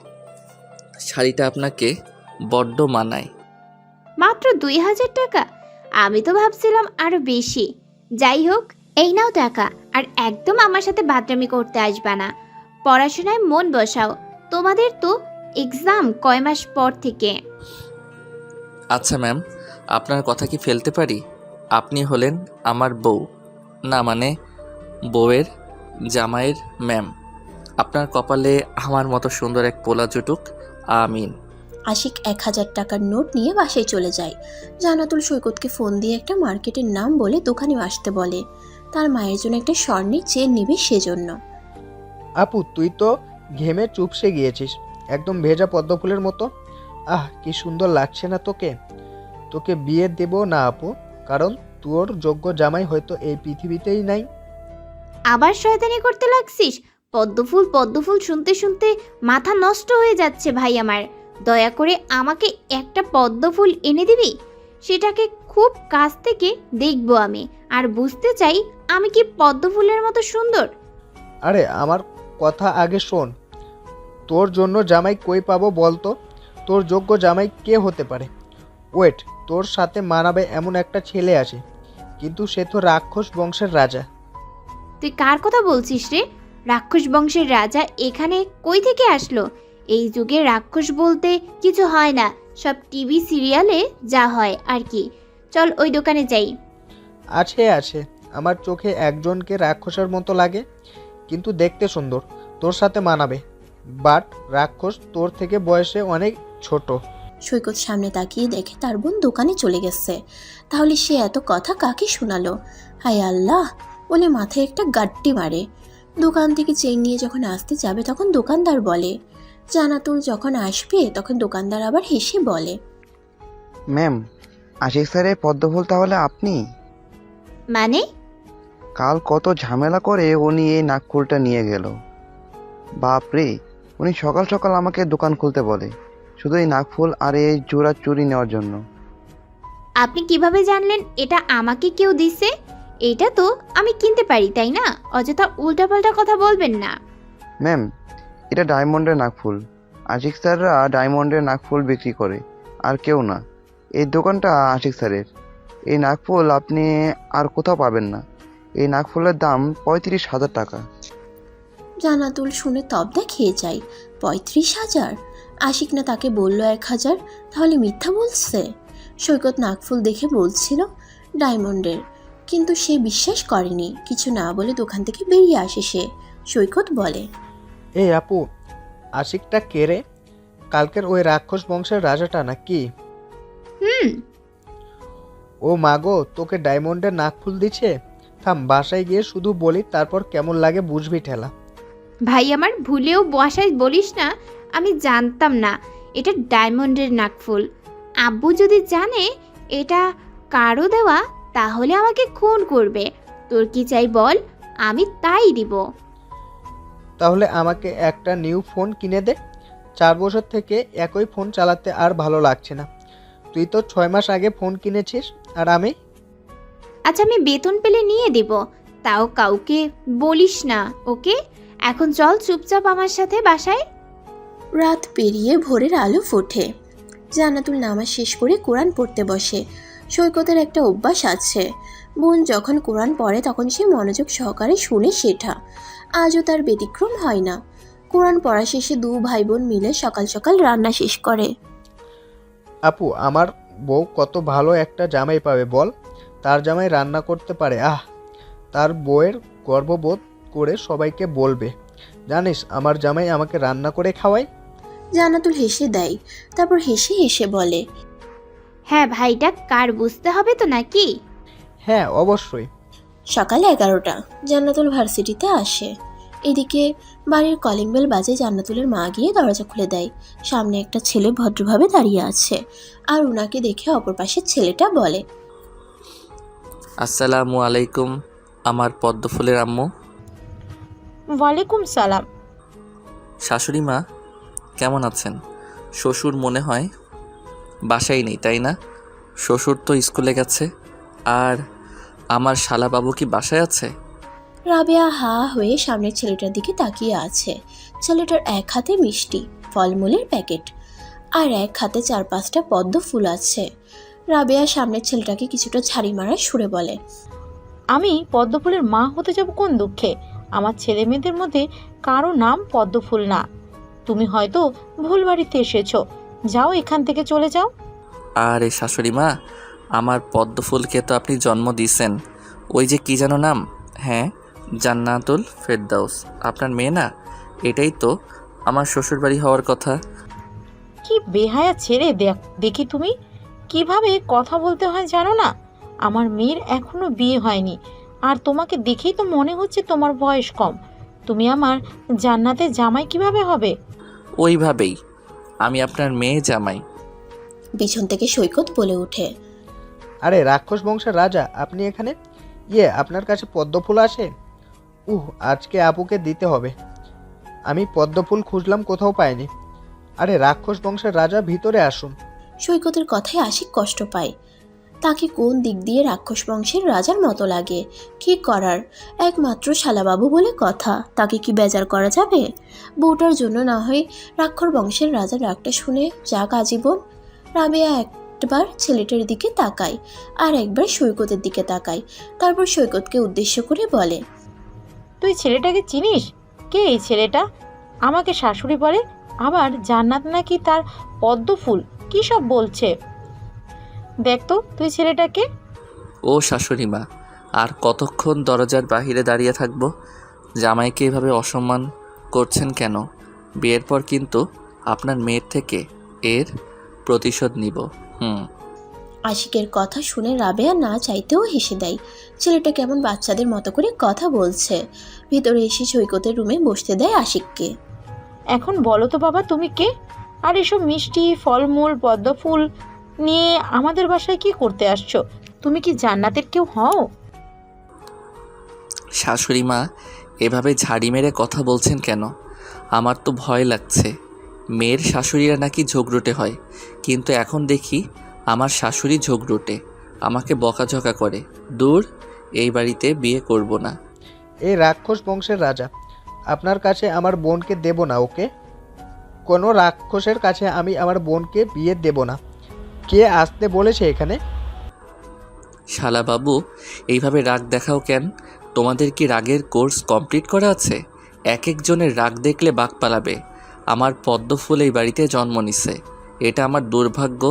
শাড়িটা আপনাকে বড্ড মানায়। মাত্র 2000 টাকা? আমি তো ভাবছিলাম আরো বেশি। যাই হোক, এই নাও টাকা, আর একদম আমার সাথে বাদরামি করতে আসবা না। পড়াশোনায় মন বসাও, তোমাদের তো এক্সাম কয় মাস পর থেকে। আচ্ছা ম্যাম, আপনার কথা কি ফেলতে পারি? আপনি হলেন আমার বউ, না মানে বউয়ের জামাইয়ের ম্যাম। আপনার কপালে আমার মতো সুন্দর এক পোলা জুটুক, আমিন। আশিক 1000 টাকার নোট নিয়ে বাসায় চলে যায়। জান্নাতুল সৈকতকে ফোন দিয়ে একটা মার্কেটের নাম বলে দোকানে আসতে বলে। তার মায়ের জন্য একটা স্বর্ণের চেন নেবে সেজন্য। আপু, তুই তো ঘেমে চুপসে গিয়েছিস, একদম ভেজা পদ্ম ফুলের মতো। আহ, কি সুন্দর লাগছে না তোকে? তোকে বিয়ে দেব না আপু, কারণ তোর যোগ্য জামাই হয়তো এই পৃথিবীতেই নাই। আবার শয়তানি করতে লাগছিস? পদ্মফুল পদ্মফুল শুনতে শুনতে মাথা নষ্ট হয়ে যাচ্ছে ভাই আমার। দয়া করে আমাকে একটা পদ্মফুল এনে দিবি? সেটাকে খুব কাছ থেকে দেখবো আমি, আর বুঝতে চাই আমি কি পদ্মফুলের মতো সুন্দর। আরে আমার কথা আগে শোন। তোর জন্য জামাই কই পাবো বলতো? তোর যোগ্য জামাই কে হতে পারে? ওয়েট, তোর সাথে মানাবে এমন একটা ছেলে আছে, কিন্তু সে তো রাক্ষস বংশের রাজা। তুই কার কথা বলছিস রে? রাক্ষস বংশের রাজা এখানে কই থেকে আসলো? এই যুগে রাক্ষস বলতে কিছু হয় না, সব টিভি সিরিয়ালে যা হয় আর কি। চল ওই দোকানে যাই। আছে আছে, আমার চোখে একজনকে রাক্ষসের মতো লাগে, কিন্তু দেখতে সুন্দর, তোর সাথে মানাবে। বাট রাক্ষস তোর থেকে বয়সে অনেক ছোট। সৈকত সামনে তাকিয়ে দেখে তার বোন দোকানে চলে গেছে। তাহলে সে এত কথা কাকে শোনালো? হায় আল্লাহ বলে মাথায় একটা গাড্ডি মারে। দোকান থেকে চেন নিয়ে যখন আসতে যাবে তখন দোকানদার বলে, জান্নাতুল যখন আসবে তখন দোকানদার আবার হেসে বলে, ম্যাম, আশিক স্যারের পদ্মফুল তাহলে আপনি? মানে? কাল কত ঝামেলা করে উনি এই নাকফুলটা নিয়ে গেল। বাপরে, উনি সকাল সকাল আমাকে দোকান খুলতে বলে শুধু এই নাকফুল আর এই জোড়া চুড়ি নেওয়ার জন্য। আপনি কিভাবে জানলেন এটা আমাকে কেউ দিছে? এটা তো আমি কিনতে পারি, তাই না? অযথা উল্টাপাল্টা কথা বলবেন না। ম্যাম, এটা ডায়মন্ডের নাকফুল। আশিক স্যাররা ডায়মন্ডের নাকফুল বিক্রি করে, আর কেউ না। এই দোকানটা আশিক স্যারের। এই নাকফুল আপনি আর কোথাও পাবেন না। এই নাকফুলের দাম 35,000 টাকা। জান্নাতুল শুনে তবদা খেয়ে যায়। 35,000? আশিক না তাকে বলল 1,000? তাহলে মিথ্যা বলছে। সৈকত নাকফুল দেখে বলছিল ডায়মন্ডের, কিন্তু সে বিশ্বাস করেনি। কিছু না বলে দোকান থেকে বেরিয়ে আসে সে। সৈকত বলে, এই আপু, আশিকটা কে রে? কালকের ওই রাক্ষস বংশের রাজাটা নাকি? হুম। ও মাগো, তোকে ডায়মন্ডের নাকফুল দিছে? থাম, বাসায় গিয়ে শুধু বলি, তারপর কেমন লাগে বুঝবি ঠেলা। ভাই আমার, ভুলেও বাসায় বলিস না। আমি জানতাম না এটা ডায়মন্ডের নাকফুল। আব্বু যদি জানে এটা কারো দেওয়া তাহলে আমাকে খুন করবে। তোর কি চাই বল, আমি তাই দিব। তাহলে আমাকে একটা নিউ ফোন কিনে দে। 4 বছর থেকে একই ফোন চালাতে আর ভালো লাগছে না। তুই তো 6 মাস আগে ফোন কিনেছিস, আর আমি? আচ্ছা, আমি বেতন পেলে নিয়ে দেব, তাও কাউকে বলিস না, ওকে? এখন চল চুপচাপ আমার সাথে বাসায়। রাত পেরিয়ে ভোরের আলো ফোটে। জান্নাতুল নামাজ শেষ করে কোরআন পড়তে বসে। সৈকতের একটা অভ্যাস আছে, বোন যখন কোরআন পড়ে তখন সে মনোযোগ সহকারে শুনে শেঠা। আজও তার ব্যতিক্রম হয় না। কোরআন পড়া শেষে 2 ভাই বোন মিলে সকাল সকাল রান্না শেষ করে। আপু, আমার বউ কত ভালো একটা জামাই পাবে বল। তার জামাই রান্না করতে পারে, তার বউয়ের গর্ববোধ করে সবাইকে বলবে, জানিস আমার জামাই আমাকে রান্না করে খাওয়ায়। জান্নাতুল হেসে দেয়, তারপর হেসে হেসে বলে, হ্যাঁ ভাইটা কার বুঝতে হবে তো নাকি? হ্যাঁ, অবশ্যই। সকাল 11টা। জান্নাতুল ভার্সিটিতে আসে। এদিকে বাড়ির কলিং বেল বাজে। জান্নাতুলের মা গিয়ে দরজা খুলে দেয়। সামনে একটা ছেলে ভদ্রভাবে দাঁড়িয়ে আছে, আর উনাকে দেখে অপর পাশের ছেলেটা বলে, আসসালামু আলাইকুম আমার পদ্মফুলের আম্মু। ওয়ালাইকুম সালাম। শাশুড়ি মা কেমন আছেন? শ্বশুর মনে হয় বাসায় নেই, তাই না? শ্বশুর তো স্কুলে গেছে। আর আমার শালাবাবু কি বাসায় আছে? রাবেয়া হা হয়ে সামনের ছেলেটার দিকে তাকিয়ে আছে। ছেলেটার এক হাতে মিষ্টি ফলমূলের প্যাকেট, আর এক হাতে 4-5টা পদ্ম ফুল আছে। রাবেয়া সামনের ছেলেটাকে কিছুটা ঝাড়ি মারার সুরে বলে, আমি পদ্মফুলের মা হতে যাব কোন দুঃখে? আমার ছেলে মেয়েদের মধ্যে কারো নাম পদ্মফুল না। তুমি হয়তো ভুল বাড়িতে এসেছো, যাও এখান থেকে চলে যাও। আরে শাশুড়ি মা, আমার পদ্মফুলকে তো আপনি জন্ম দিয়েছেন। ওই যে কি যেন নাম? হ্যাঁ, জান্নাতুল ফেরদাউস। আপনার মেয়ে না? এটাই তো আমার শ্বশুরবাড়ি হওয়ার কথা। কি বেহায়া ছেড়ে দেখি, তুমি কিভাবে কথা বলতে হয় জানো না? আমার মেয়ের এখনো বিয়ে হয়নি, আর তোমাকে দেখেই তো মনে হচ্ছে তোমার বয়স কম। তুমি আমার জান্নাতে জামাই কিভাবে হবে? ওইভাবেই আমি আপনার মেয়ে জামাই। পিছন থেকে সৈকত বলে ওঠে, আরে রাক্ষস বংশের রাজা, আপনি এখানে? আপনার কাছে পদ্মফুল আসে? আজকে আপুকে দিতে হবে। আমি পদ্মফুল খুঁজলাম, কোথাও পাইনি। আরে রাক্ষস বংশের রাজা, ভিতরে আসুন। সৈকতের কথায় আশিক কষ্ট পায়। তাকে কোন দিক দিয়ে রাক্ষস বংশের রাজার মতো লাগে? কি করার, একমাত্র শালাবাবু বলে কথা, তাকে কি বেজার করা যাবে? বউটার জন্য না হয় রাক্ষস বংশের রাজার ডাকটা শুনে যাক আজীবন। রাবেয়া একবার ছেলেটার দিকে তাকায়, আর একবার সৈকতের দিকে তাকায়, তারপর সৈকতকে উদ্দেশ্য করে বলে, তুই ছেলেটাকে চিনিস? কে এই ছেলেটা? আমাকে শাশুড়ি বলে, আবার জান্নাত নাকি তার পদ্মফুল, কী সব বলছে। দেখ তো তুই ছেলেটাকে। ও শাশুড়ি মা, আর কতক্ষণ দরজার বাহিরে দাঁড়িয়ে থাকবো? জামাইকে এভাবে অসম্মান করছেন কেন? বিয়ের পর কিন্তু আপনার মেয়ের থেকে এর প্রতিশোধ নিব। আশিকের কথা শুনে রাবেয়া না চাইতেও হেসে দেয়। ছেলেটা কেমন বাচ্চাদের মতো করে কথা বলছে। ভিতরে এসে সৈকতের রুমে বসতে দেয় আশিককে। এখন বলো তো বাবা তুমি কে? আর এসব মিষ্টি ফলমূল পদ্ম ফুল নিয়ে আমাদের বাসায় কি করতে আসছো? তুমি কি জান্নাতের কেউ হও? শাশুড়ি মা, এভাবে ঝাড়ি মেরে কথা বলছেন কেন? আমার তো ভয় লাগছে। মেয়ের শাশুড়িরা নাকি ঝগড়ুটে হয়, কিন্তু এখন দেখি আমার শাশুড়ি ঝগড়ুটে, আমাকে বকাঝকা করে। দূর, এই বাড়িতে বিয়ে করব না। এই রাক্ষস বংশের রাজা, আপনার কাছে আমার বোনকে দেব না। ওকে, কোনো রাক্ষসের কাছে আমি আমার বোনকে বিয়ে দেব না। কে আসতে বলেছে এখানে? শালা বাবু, এইভাবে রাগ দেখাও কেন? তোমাদের কি রাগের কোর্স কমপ্লিট করা আছে? এক একজনের রাগ দেখলে বাঘ পালাবে। আমার পদ্ম ফুল এই বাড়িতে জন্ম নিছে, এটা আমার দুর্ভাগ্য।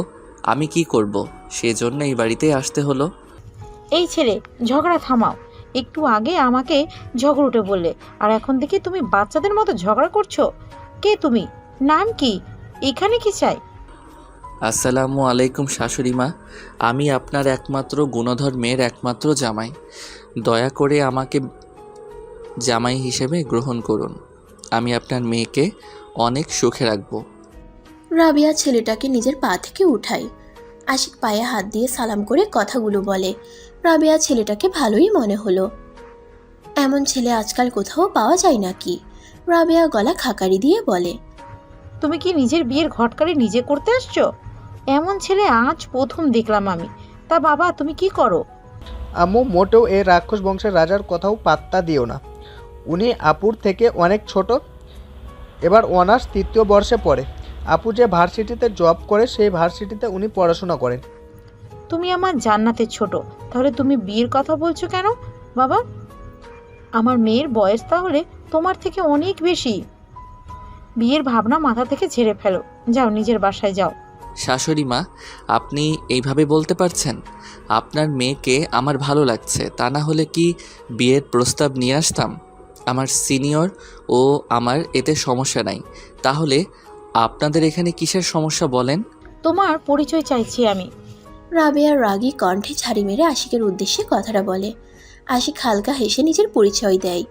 আমি কি করব? সেজন্য এই বাড়িতে আসতে হলো। এই ছেলে, ঝগড়া থামাও। একটু আগে আমাকে ঝগড়ুটে বললে, আর এখন দেখি তুমি বাচ্চাদের মতো ঝগড়া করছো। কে তুমি? নাম কি? এখানে কি চাই? আসসালামু আলাইকুম শাশুড়ি মা, আমি আপনার একমাত্র গুণধর মেয়ের একমাত্র জামাই। দয়া করে আমাকে জামাই হিসেবে গ্রহণ করুন। আমি আপনার মেয়েকে অনেক সুখে রাখব। রাবেয়া ছেলেটাকে নিজের পা থেকে উঠায়। আশিক পায়ে হাত দিয়ে সালাম করে কথাগুলো বলে। রাবেয়া ছেলেটাকে ভালোই মনে হলো। এমন ছেলে আজকাল কোথাও পাওয়া যায় নাকি? রাবেয়া গলা খাকারি দিয়ে বলে, তুমি কি নিজের বিয়ের ঘটকারি নিজে করতে আসছো? এমন ছেলে আজ প্রথম দেখলাম আমি। তা বাবা তুমি কি করো? আম্মু, মোটেও এই রাক্ষস বংশের রাজার কথাও পাত্তা দিও না। উনি আপুর থেকে অনেক ছোট। এবার অনার্স 3য় বর্ষে পড়ে। আপু যে ভার্সিটিতে জব করে সেই ভার্সিটিতে উনি পড়াশোনা করেন। তুমি আমার জান্নাতের ছোট, তাহলে তুমি বিয়ের কথা বলছো কেন বাবা? আমার মেয়ের বয়স তাহলে তোমার থেকে অনেক বেশি। বিয়ের ভাবনা মাথা থেকে ঝেড়ে ফেলো। যাও নিজের বাসায় যাও। শাশুড়ি মা, আপনি এইভাবে বলতে পারছেন? আপনার মেয়েকে আমার ভালো লাগছে, তা না হলে কি বিয়ের প্রস্তাব নিয়ে আসতাম? আমার সিনিয়র ও আমার এতে সমস্যা নাই। তাহলে আপনাদের এখানে কিসের সমস্যা বলেন? তোমার পরিচয় চাইছি আমি। রাবেয়ার রাগী কণ্ঠে ঝাড়ি মেরে আশিকের উদ্দেশ্যে কথাটা বলে। আশিক হালকা হেসে নিজের পরিচয় দেয়।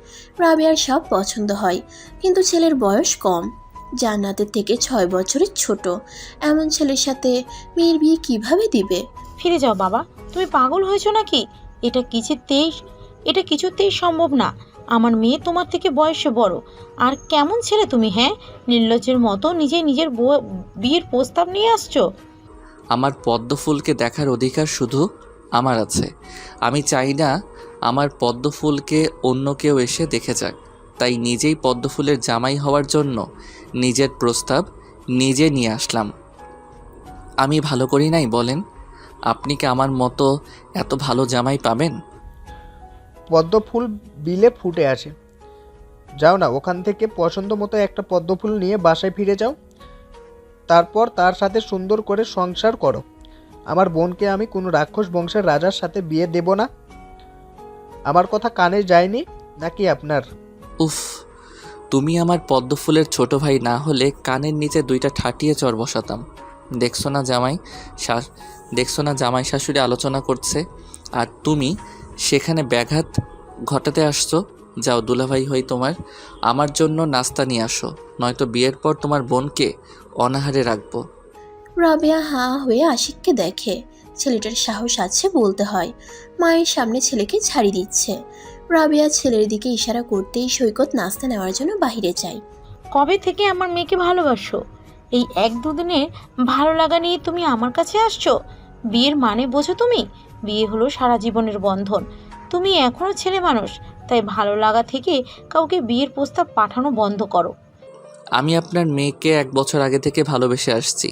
রাবেয়ার সব পছন্দ হয়, কিন্তু ছেলের বয়স কম, জান্নাতের থেকে 6 বছরের ছোট। এমন ছেলের সাথে মেয়ের বিয়ে কিভাবে দিবে? ফিরে যাও বাবা, তুমি পাগল হয়েছো নাকি? এটা কিছুতেই সম্ভব না। আমার মেয়ে তোমার থেকে বয়সে বড়। আর কেমন ছেলে তুমি, হ্যাঁ? নির্লজ্জের মতো নিজের বিয়ের প্রস্তাব নিয়ে আসছো। আমার পদ্ম ফুলকে দেখার অধিকার শুধু আমার আছে। আমি চাই না আমার পদ্ম ফুলকে অন্য কেউ এসে দেখে যাক। তাই নিজেই পদ্ম ফুলের জামাই হওয়ার জন্য নিজের প্রস্তাব নিজে নিয়ে আসলাম। আমি ভালো করি নাই বলেন? আপনি কি আমার মতো এত ভালো জামাই পাবেন? পদ্ম ফুল বিলে ফুটে আছে। যাও না, ওখান থেকে পছন্দ মতো একটা পদ্ম ফুল নিয়ে বাসায় ফিরে যাও। তারপর তার সাথে সুন্দর করে সংসার করো। আমার বোনকে আমি কোনো রাক্ষস বংশের রাজার সাথে বিয়ে দেব না। আমার কথা কানে যায়নি নাকি আপনার? উফ, তুমি আমার পদ্ম ফুলের ছোট ভাই না হলে কানের নিচে 2টা ঠাটিয়ে চর বসাতাম। দেখছো না জামাই শাশুড়ি আলোচনা করছে, আর তুমি সেখানে ব্যাঘাত ঘটাতে আসছো। যাও দুলাভাই হই তোমার, আমার জন্য নাস্তা নিয়ে আসো, নয়তো বিয়ের পর তোমার বোনকে অনাহারে রাখবো। রাবেয়া হাঁ হয়ে আশিককে দেখে। ছেলেটার সাহস আছে বলতে হয়। মায়ের সামনে ছেলেকে ছাড়ি দিচ্ছে। রাবেয়া ছেলের দিকে ইশারা করতেই সৈকত নাস্তা নেওয়ার জন্য বাহিরে যায়। কবে থেকে আমার মেয়েকে ভালোবাসো? এই 1-2 দিনের ভালো লাগা নিয়ে তুমি আমার কাছে আসছো? বিয়ের মানে বোঝো তুমি? বিয়ে হলো সারা জীবনের বন্ধন। তুমি এখনো ছেলে মানুষ, তাই ভালো লাগা থেকে কাউকে বিয়ের প্রস্তাব পাঠানো বন্ধ করো। আমি আপনার মেয়েকে 1 বছর আগে থেকে ভালোবেসে আসছি।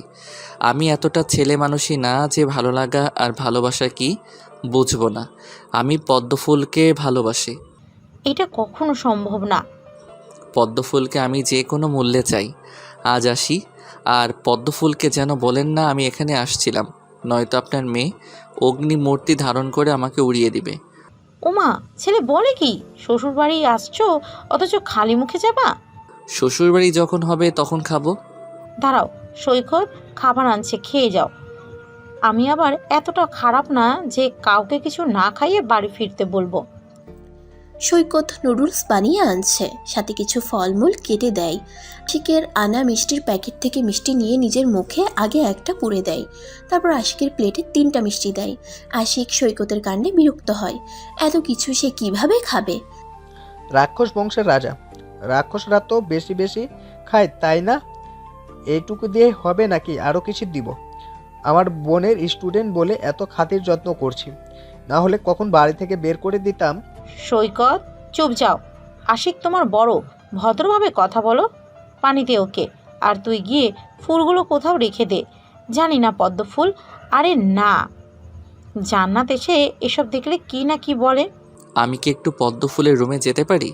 আমি এতটা ছেলে মানুষই না যে ভালো লাগা আর ভালোবাসা কি বুঝবো না। আমি পদ্মফুলকে ভালোবাসি। এটা কখনো সম্ভব না। পদ্মফুলকে আমি যে কোনো মূল্যে চাই। আজ আসি, আর পদ্মফুলকে যেন বলেন না আমি এখানে আসছিলাম, নয়তো আপনার মেয়ে অগ্নিমূর্তি ধারণ করে আমাকে উড়িয়ে দিবে। ওমা, ছেলে বলে কি? শ্বশুর বাড়ি আসছো অথচ খালি মুখে যাবা? শ্বশুরবাড়ি যখন হবে তখন খাবো। দাঁড়াও, সৈকত খাবার আনছে, খেয়ে যাও। আমি আবার এতটা খারাপ না যে কাউকে কিছু না খাইয়ে বাড়ি ফিরতে বলবো। সৈকত নুডলস বানিয়ে আনছে, সাথে কিছু ফলমূল কেটে দেয়। আশিকের আনা মিষ্টির প্যাকেট থেকে মিষ্টি নিয়ে নিজের মুখে আগে একটা পুরে দেয়, তারপর আশিকের প্লেটে 3টা মিষ্টি দেয়। আশিক সৈকতের কাণ্ডে বিরক্ত হয়, এত কিছু সে কিভাবে খাবে। রাক্ষস বংশের রাজা, রাক্ষসরা তো বেশি বেশি খায় তাই না? এইটুকু দিয়ে হবে নাকি আরও কিছু দিব? আমার বোনের স্টুডেন্ট বলে এত খাতির যত্ন করছি, না হলে কখন বাড়ি থেকে বের করে দিতাম। সৈকত চুপ যাও, আশিক তোমার বড়, ভদ্রভাবে কথা বলো। পানি দে ওকে, আর তুই গিয়ে ফুলগুলো কোথাও রেখে দে। জানি না পদ্ম ফুল, আরে না, জান্নাত এসে এসব দেখলে কি না কি বলে। আমি কি একটু পদ্ম ফুলের রুমে যেতে পারি?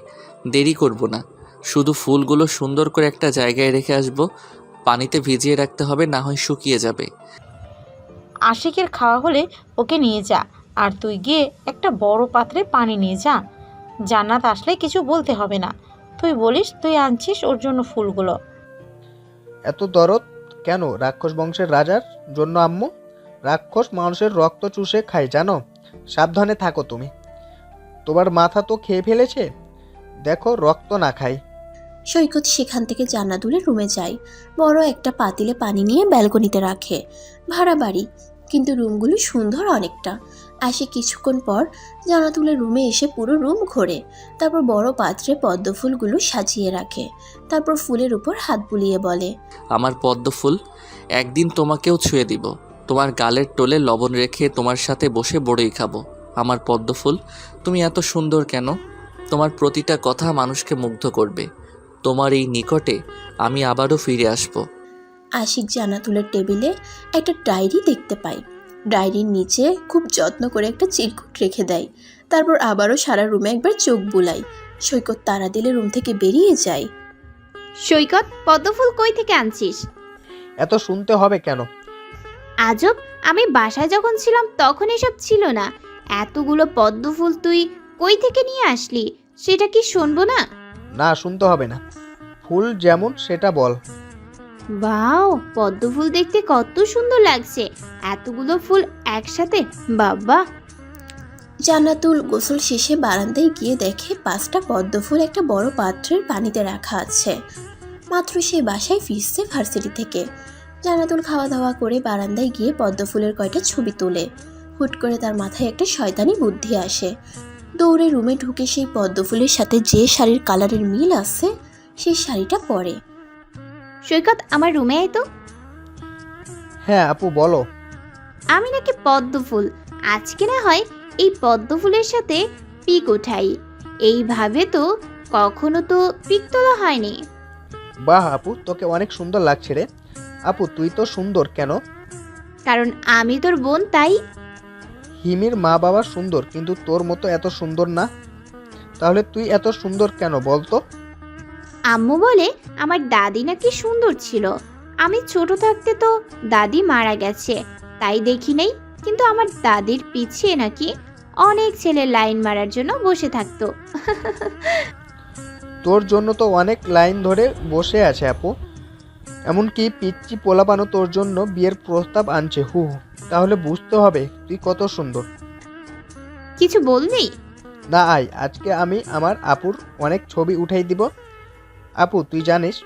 দেরি করব না, শুধু ফুলগুলো সুন্দর করে একটা জায়গায় রেখে আসব। পানিতে ভিজিয়ে রাখতে হবে, না হয় শুকিয়ে যাবে। আশিকের খাওয়া হলে ওকে নিয়ে যা, আর তুই গিয়ে একটা বড় পাত্রে পানি নিয়ে যা। জান্নাত আসলে কিছু বলতে হবে না, তুই বলিস তুই আনছিস ওর জন্য ফুলগুলো। এত দরদ কেন রাক্ষস বংশের রাজার জন্য আম্মু? রাক্ষস মানুষের রক্ত চুষে খায় জানো। সাবধানে থাকো তুমি, তোমার মাথা তো খেয়ে ফেলেছে, দেখো রক্ত না খায়। সৈকত সেখান থেকে জান্নাতুলের রুমে যায়, বড় একটা পাতিলে পানি নিয়ে ব্যালকনিতে রাখে। ভাড়া বাড়ি, কিন্তু রুমগুলো সুন্দর অনেকটা। আসে কিছুক্ষণ পর জান্নাতুলের রুমে এসে পুরো রুম ঘোরে, তারপর বড় পাত্রে পদ্ম ফুলগুলো সাজিয়ে রাখে, তারপর ফুলের উপর হাত বুলিয়ে বলে, আমার পদ্ম ফুল, একদিন তোমাকেও ছুঁয়ে দিব। তোমার গালের টোলে লবণ রেখে তোমার সাথে বসে বড়ই খাবো। আমার পদ্ম ফুল, তুমি এত সুন্দর কেন? তোমার প্রতিটা কথা মানুষকে মুগ্ধ করবে। তোমার এই নিকটে আমি আবারও ফিরে আসব। আশিক জান্নাতুলের টেবিলে একটা ডায়েরি দেখতে পায়। ডায়েরির নিচে খুব যত্ন করে একটা চিরকুট রেখে দেয়, তারপর আবারও সারা রুমে একবার চোখ বুলায়। সৈকত তাড়া দিলে রুম থেকে বেরিয়ে যায়। সৈকত, পদ্মফুল কই থেকে আনছিস? এত শুনতে হবে কেন? আজব, আমি বাসায় যখন ছিলাম তখন এসব ছিল না। এতগুলো পদ্মফুল তুই কই থেকে নিয়ে আসলি সেটা কি শুনবো না? না, শুনতে হবে না। ফুল যেমন সেটা বল। ওয়াও, পদ্মফুল দেখতে কত সুন্দর লাগছে, এতগুলো ফুল একসাথে, বাবা। জান্নাতুল গোসল শেষে বারান্দায় গিয়ে দেখে 5টা পদ্ম ফুল একটা বড় পাত্রের পানিতে রাখা আছে। মাত্র সে বাসায় ফিরছে ভার্সিটি থেকে। জান্নাতুল খাওয়া দাওয়া করে বারান্দায় গিয়ে পদ্ম ফুলের কয়টা ছবি তোলে। হুট করে তার মাথায় একটা শয়তানি বুদ্ধি আসে। দৌড়ে রুমে ঢুকে সেই পদ্ম ফুলের সাথে যে শাড়ির কালারের মিল আছে সেই শাড়িটা পরে। সৈকত, আমার রুমে আয় তো। হ্যাঁ আপু বলো। আমি নাকি পদ্মফুল, আজকে না হয় এই পদ্মফুলের সাথে পিক ওঠাই। এইভাবে তো কখনো তো পিক তোলা হয়নি। বাহ আপু, তোকে অনেক সুন্দর লাগছে রে। আপু তুই তো সুন্দর কেন? কারণ আমি তোর বোন, তাই। হিমির মা বাবা সুন্দর, কিন্তু তোর মতো এত সুন্দর না। তাহলে তুই এত সুন্দর কেন বলতো? আম্মু বলে আমার দাদি নাকি সুন্দর ছিল। আমি ছোট থাকতে তো দাদি মারা গেছে, তাই দেখি নাই। কিন্তু আমার দাদির পিছিয়ে নাকি অনেক ছেলে লাইন মারার জন্য বসে থাকতো। তোর জন্য তো অনেক লাইন ধরে বসে আছে আপু। এমনকি পিচ্চি পোলাপানো তোর জন্য বিয়ের প্রস্তাব আনছে। হু, তাহলে বুঝতে হবে তুই কত সুন্দর। কিছু বললি? না আয়, আজকে আমি আমার আপুর অনেক ছবি উঠাই দিব। আপু তুই জানিস,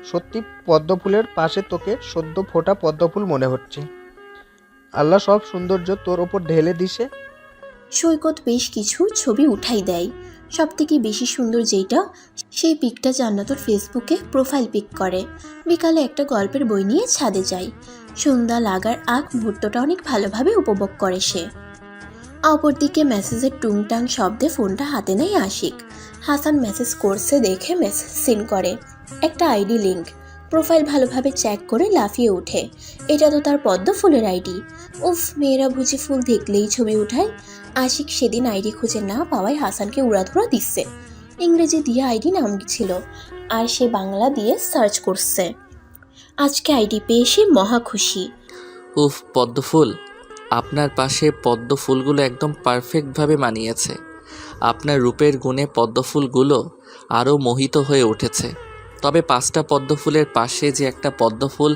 সত্যি পদ্ম ফুলের পাশে তোকে সদ্য ফোটা পদ্ম ফুল মনে হচ্ছে। আল্লাহ সব সৌন্দর্য তোর ওপর ঢেলে দিছে। সৈকত বেশ কিছু ছবি উঠাই দেয়। সব থেকে বেশি সুন্দর যেটা, সেই পিকটা জান্নাতুল ফেসবুকে প্রোফাইল পিক করে। বিকালে একটা গল্পের বই নিয়ে ছাদে যায়। সন্ধ্যা লাগার আগ মুহূর্তটা অনেক ভালোভাবে উপভোগ করে সে। অপরদিকে মেসেজের টুংটাং শব্দে ফোনটা হাতে নেয় আশিক। হাসান মেসেজ করছে দেখে মেসেজ সিন করে। একটা আইডি লিঙ্ক। প্রোফাইল ভালোভাবে চেক করে লাফিয়ে ওঠে। এটা তো তার পদ্ম ফুলের আইডি। উফ, মেয়েরা বুঝি ফুল দেখলেই ছবি উঠায়। আশিক সেদিন আইডি খুঁজে না পাওয়ায় হাসানকে উড়াধুরা দিচ্ছে। ইংরেজি দিয়ে আইডি নাম ছিল, আর সে বাংলা দিয়ে সার্চ করছে। আজকে আইডি পেয়ে সে মহা খুশি। উফ, পদ্ম ফুল, আপনার পাশে পদ্ম ফুলগুলো একদম পারফেক্টভাবে মানিয়েছে। আপনার রূপের গুণে পদ্ম ফুলগুলো আরও মোহিত হয়ে উঠেছে। তবে 5টা পদ্মফুলের পাশে যে একটা পদ্মফুল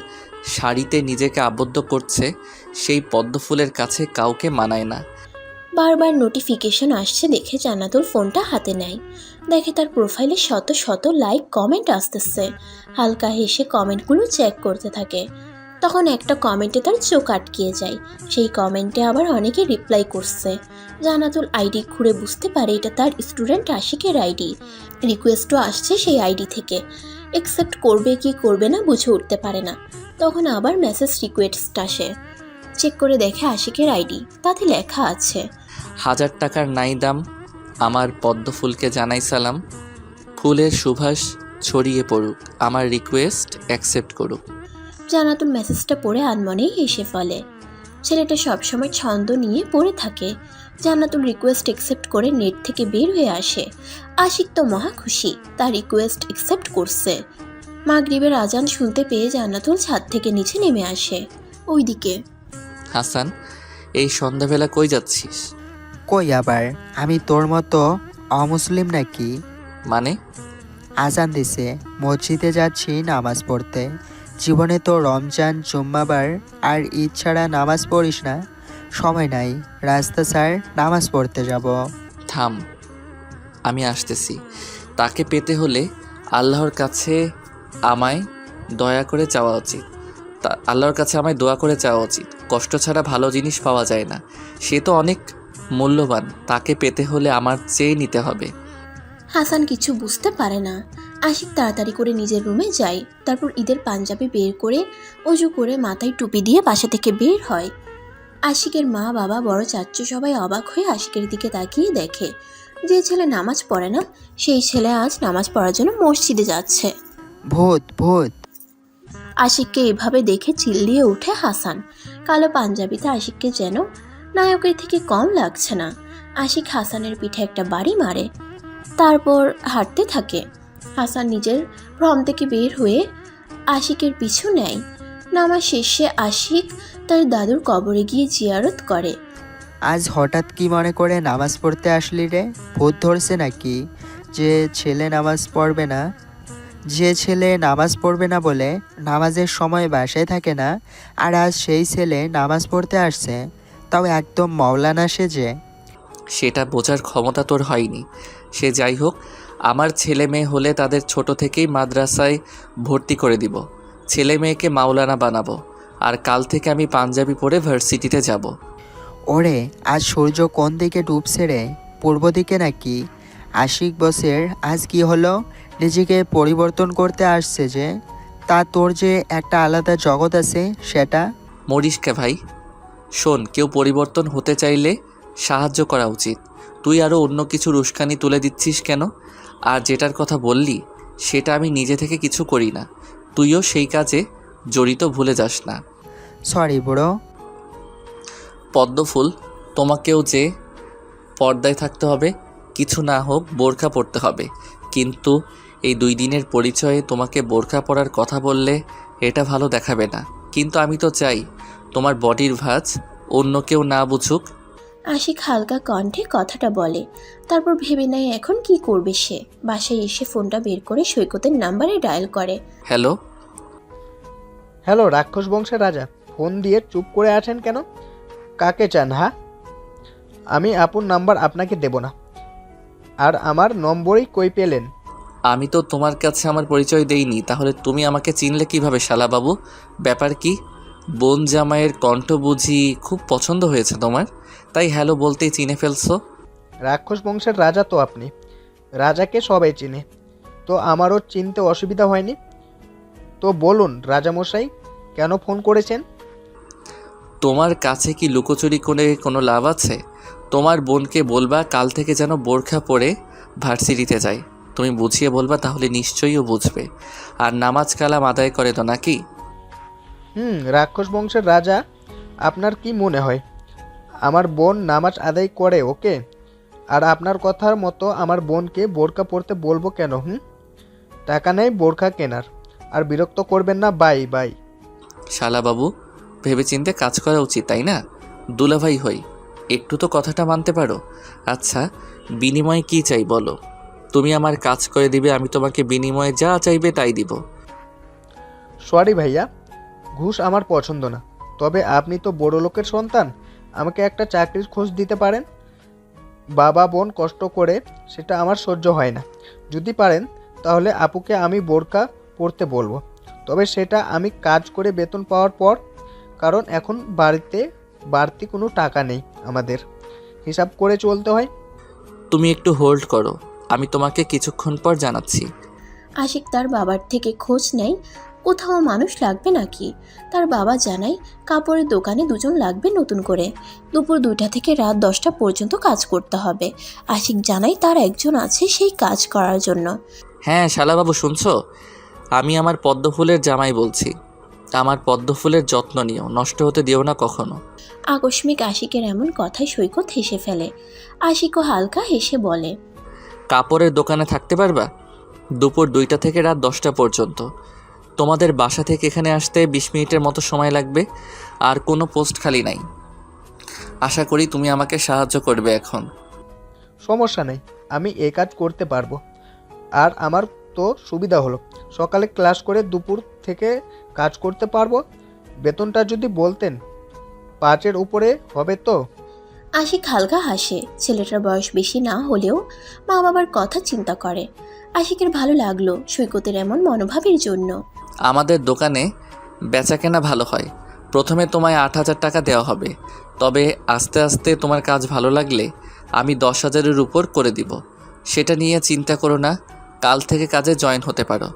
শাড়িতে নিজেকে আবদ্ধ করছে, সেই পদ্মফুলের কাছে কাউকে মানায় না। বারবার নোটিফিকেশন আসছে দেখে জান্নাতুল ফোনটা হাতে নেয়। দেখে তার প্রোফাইলে শত শত লাইক কমেন্ট আসতেছে। হালকা হেসে কমেন্টগুলো চেক করতে থাকে। তখন একটা কমেন্টে তার চোখ আটকিয়ে যায়। সেই কমেন্টে আবার অনেকে রিপ্লাই করছে। জান্নাতুল আইডি খুঁড়ে বুঝতে পারে এটা তার স্টুডেন্ট আশিকের আইডি। রিকোয়েস্টও আসছে সেই আইডি থেকে। অ্যাকসেপ্ট করবে কি করবে না বুঝে উঠতে পারে না। তখন আবার মেসেজ রিকোয়েস্ট আসে। চেক করে দেখে আশিকের আইডি, তাতে লেখা আছে 1000 টাকার নাই দাম, আমার পদ্মফুলকে জানাই সালাম, ফুলের সুবাস ছড়িয়ে পড়ুক, আমার রিকোয়েস্ট অ্যাকসেপ্ট করুক। জান্নাতুল মেসেজটা পড়ে আনমনেই হেসে ফেলে। ছেলেটা সবসময় ছন্দ নিয়ে পড়ে থাকে। জান্নাতুল রিকোয়েস্ট অ্যাকসেপ্ট করে নেট থেকে বের হয়ে আসে। আশিক তো মহা খুশি, তার রিকোয়েস্ট অ্যাকসেপ্ট করছে। মাগরিবের আজান শুনতে পেয়ে জান্নাতুল ছাদ থেকে নিচে নেমে আসে। ওইদিকে হাসান, এই সন্ধ্যাবেলা কই যাচ্ছিস? কই আবার, আমি তোর মতো অমুসলিম নাকি? মানে? আজান দিছে, মসজিদে যাচ্ছি নামাজ পড়তে। জীবনে তো রমজান, জুম্মাবার আর ঈদ ছাড়া নামাজ পড়িস না? সময় নাই, রাস্তা স্যার, নামাজ পড়তে যাব। থাম, আমি আসতেছি। তাকে পেতে হলে আল্লাহর কাছে আমায় দয়া করে চাওয়া উচিত। আল্লাহর কাছে আমায় দোয়া করে চাওয়া উচিত। কষ্ট ছাড়া ভালো জিনিস পাওয়া যায় না। সে তো অনেক মূল্যবান, তাকে পেতে হলে আমার চেয়ে নিতে হবে। হাসান কিছু বুঝতে পারে না। আশিক তাড়াতাড়ি করে নিজের রুমে যায়। তারপর ঈদের পাঞ্জাবি বের করে অজু করে মাথায় টুপি দিয়ে বাসা থেকে বের হয়। আশিকের মা, বাবা, বড় চাচ্চু সবাই অবাক হয়ে আশিকের দিকে তাকিয়ে দেখে যে ছেলে নামাজ পড়ে না সেই ছেলে আজ নামাজ পড়ার জন্য মসজিদে যাচ্ছে। ভূত ভূত! আশিককে এভাবে দেখে চিল্লিয়ে ওঠে হাসান। কালো পাঞ্জাবিতে আশিককে যেন নায়কের থেকে কম লাগছে না। আশিক হাসানের পিঠে একটা বাড়ি মারে, তারপর হাঁটতে থাকে। হাসান নিজের ভ্রম থেকে বের হয়ে আশিকের পিছু নেয়। নামাজ শেষে আশিক তার দাদুর কবরে গিয়ে জিয়ারত করে। আজ হঠাৎ কি মনে করে নামাজ পড়তে আসলি রে? ভূত ধরছে নাকি যে ছেলে নামাজ পড়বে না? যে ছেলে নামাজ পড়বে না বলে নামাজের সময় বাসায় থাকে না, আর আজ সেই ছেলে নামাজ পড়তে আসছে, তাও একদম মাওলানা সেজে। সেটা বোঝার ক্ষমতা তোর হয়নি। সে যাই হোক, আমার ছেলে মেয়ে হলে তাদের ছোট থেকেই মাদ্রাসায় ভর্তি করে দিব। ছেলে মেয়েকে মাওলানা বানাবো। আর কাল থেকে আমি পাঞ্জাবি পরে ভার্সিটিতে যাব। ওরে, আজ সূর্য কোন দিকে ডুবছে রে? পূর্ব দিকে নাকি? আশিক বসের আজ কি হলো? নিজেকে পরিবর্তন করতে আসছে যে, তা তোর যে একটা আলাদা জগৎ আছে সেটা। মরিসকে ভাই, শোন, কেউ পরিবর্তন হতে চাইলে সাহায্য করা উচিত। তুই আরও অন্য কিছুর উস্কানি তুলে দিচ্ছিস কেন? আর যেটার কথা বললি সেটা আমি নিজে থেকে কিছু করি না। তুইও সেই কাজে জড়িত, ভুলে যাস না। সরি বুড়ো। পদ্মফুল, তোমাকেও যে পর্দায় থাকতে হবে, কিছু না হোক বোরখা পরতে হবে। কিন্তু এই 2 দিনের পরিচয়ে তোমাকে বোরখা পরার কথা বললে এটা ভালো দেখাবে না। কিন্তু আমি তো চাই তোমার বডির ভাঁজ অন্য কেউ না বুঝুক। আশিক হালকা কণ্ঠে কথাটা বলে। তারপর ভেবে নেয় এখন কি করবে সে। বাসায় এসে ফোনটা বের করে সৈকতের নাম্বারে ডায়াল করে। হ্যালো। হ্যালো রাক্ষস বংশের রাজা, ফোন দিয়ে চুপ করে আছেন কেন? কাকে চান? হ্যাঁ, আমি আপুর নাম্বার আপনাকে দেব না। আর আমার নম্বরই কই পেলেন? আমি তো তোমার কাছে আমার পরিচয় দেইনি, তাহলে তুমি আমাকে চিনলে কিভাবে শালাবাবু? ব্যাপার কি? বোন জামাইয়ের কণ্ঠ বুঝি খুব পছন্দ হয়েছে তোমার, তাই হ্যালো বলতেই চিনে ফেলছো? রাক্ষস বংশের রাজা তো আপনি, রাজাকে সবাই চিনে, তো আমারও চিনতে অসুবিধা হয়নি। তো বলুন রাজামশাই, কেন ফোন করেছেন? তোমার কাছে কি লুকোচুরি করে কোনো লাভ আছে? তোমার বোনকে বলবা কাল থেকে যেন বোরখা পরে ভার্সিটিতে যায়। তুমি বুঝিয়ে বলবা, তাহলে নিশ্চয়ই ও বুঝবে। আর নামাজ কালাম আদায় করে তো নাকি? রাক্ষস বংশের রাজা, আপনার কি মনে হয় আমার বোন নামাজ আদায় করে? ওকে, আর আপনার কথার মতো আমার বোনকে বোরকা পরতে বলবো কেন? টাকা নেই বোরখা কেনার। আর বিরক্ত করবেন না, বাই বাই। শালাবাবু, ভেবেচিন্তে কাজ করা উচিত, তাই না? দুলাভাই হই, একটু তো কথাটা মানতে পারো। আচ্ছা, বিনিময়ে কি চাই বলো? তুমি আমার কাজ করে দিবে, আমি তোমাকে বিনিময়ে যা চাইবে তাই দিব। সরি ভাইয়া, ঘুষ আমার পছন্দ না। তবে আপনি তো বড় লোকের সন্তান, আমাকে একটা চাকরির খোঁজ দিতে পারেন। বাবা বোন কষ্ট করে সেটা আমার সহ্য হয় না। যদি পারেন তাহলে আপুকে আমি বোরকা পরতে বলবো, তবে সেটা আমি কাজ করে বেতন পাওয়ার পর, কারণ এখন বাড়িতে বাড়তি কোনো টাকা নেই, আমাদের হিসাব করে চলতে হয়। তুমি একটু হোল্ড করো, আমি তোমাকে কিছুক্ষণ পর জানাচ্ছি। আশিক তার বাবার থেকে খোঁজ নেয় কোথাও মানুষ লাগবে নাকি। তার বাবা জানায় কাপড়ের দোকানে দুজন লাগবে নতুন করে, দুপুর 2টা থেকে রাত 10টা পর্যন্ত কাজ করতে হবে। আশিক জানায় তার একজন আছে সেই কাজ করার জন্য। হ্যাঁ শালাবাবু, শুনছো? আমি আমার পদ্মফুলের জামাই বলছি। আমার পদ্মফুলের যত্ন নিও, নষ্ট হতে দিও না কখনো। আকস্মিক আশিকের এমন কথায় সৈকত হেসে ফেলে। আশিকও হালকা হেসে বলে, কাপড়ের দোকানে থাকতে পারবা দুপুর 2টা থেকে রাত 10টা পর্যন্ত। তোমাদের বাসা থেকে এখানে আসতে 20 মিনিটের মতো সময় লাগবে, আর কোনো পোস্ট খালি নাই। আশা করি তুমি আমাকে সাহায্য করবে এখন। সমস্যা নেই, আমি এই কাজ করতে পারবো। আর আমার তো সুবিধা হলো, সকালে ক্লাস করে দুপুর থেকে কাজ করতে পারবো। বেতনটা যদি বলতেন 5-এর উপরে হবে তো। আশিক হালকা হাসে। ছেলেটার বয়স বেশি না হলেও মা বাবার কথা চিন্তা করে। আশিকের ভালো লাগলো সৈকতের এমন মনোভাবের জন্য। আমাদের দোকানে বেচাকেনা ভালো হয়। প্রথমে তোমায় 8,000 টাকা দেওয়া হবে, তবে আস্তে আস্তে তোমার কাজ ভালো লাগলে আমি 10,000-এর উপর করে দিব। সেটা নিয়ে চিন্তা করো না, কাল থেকে কাজে জয়েন হতে পারো।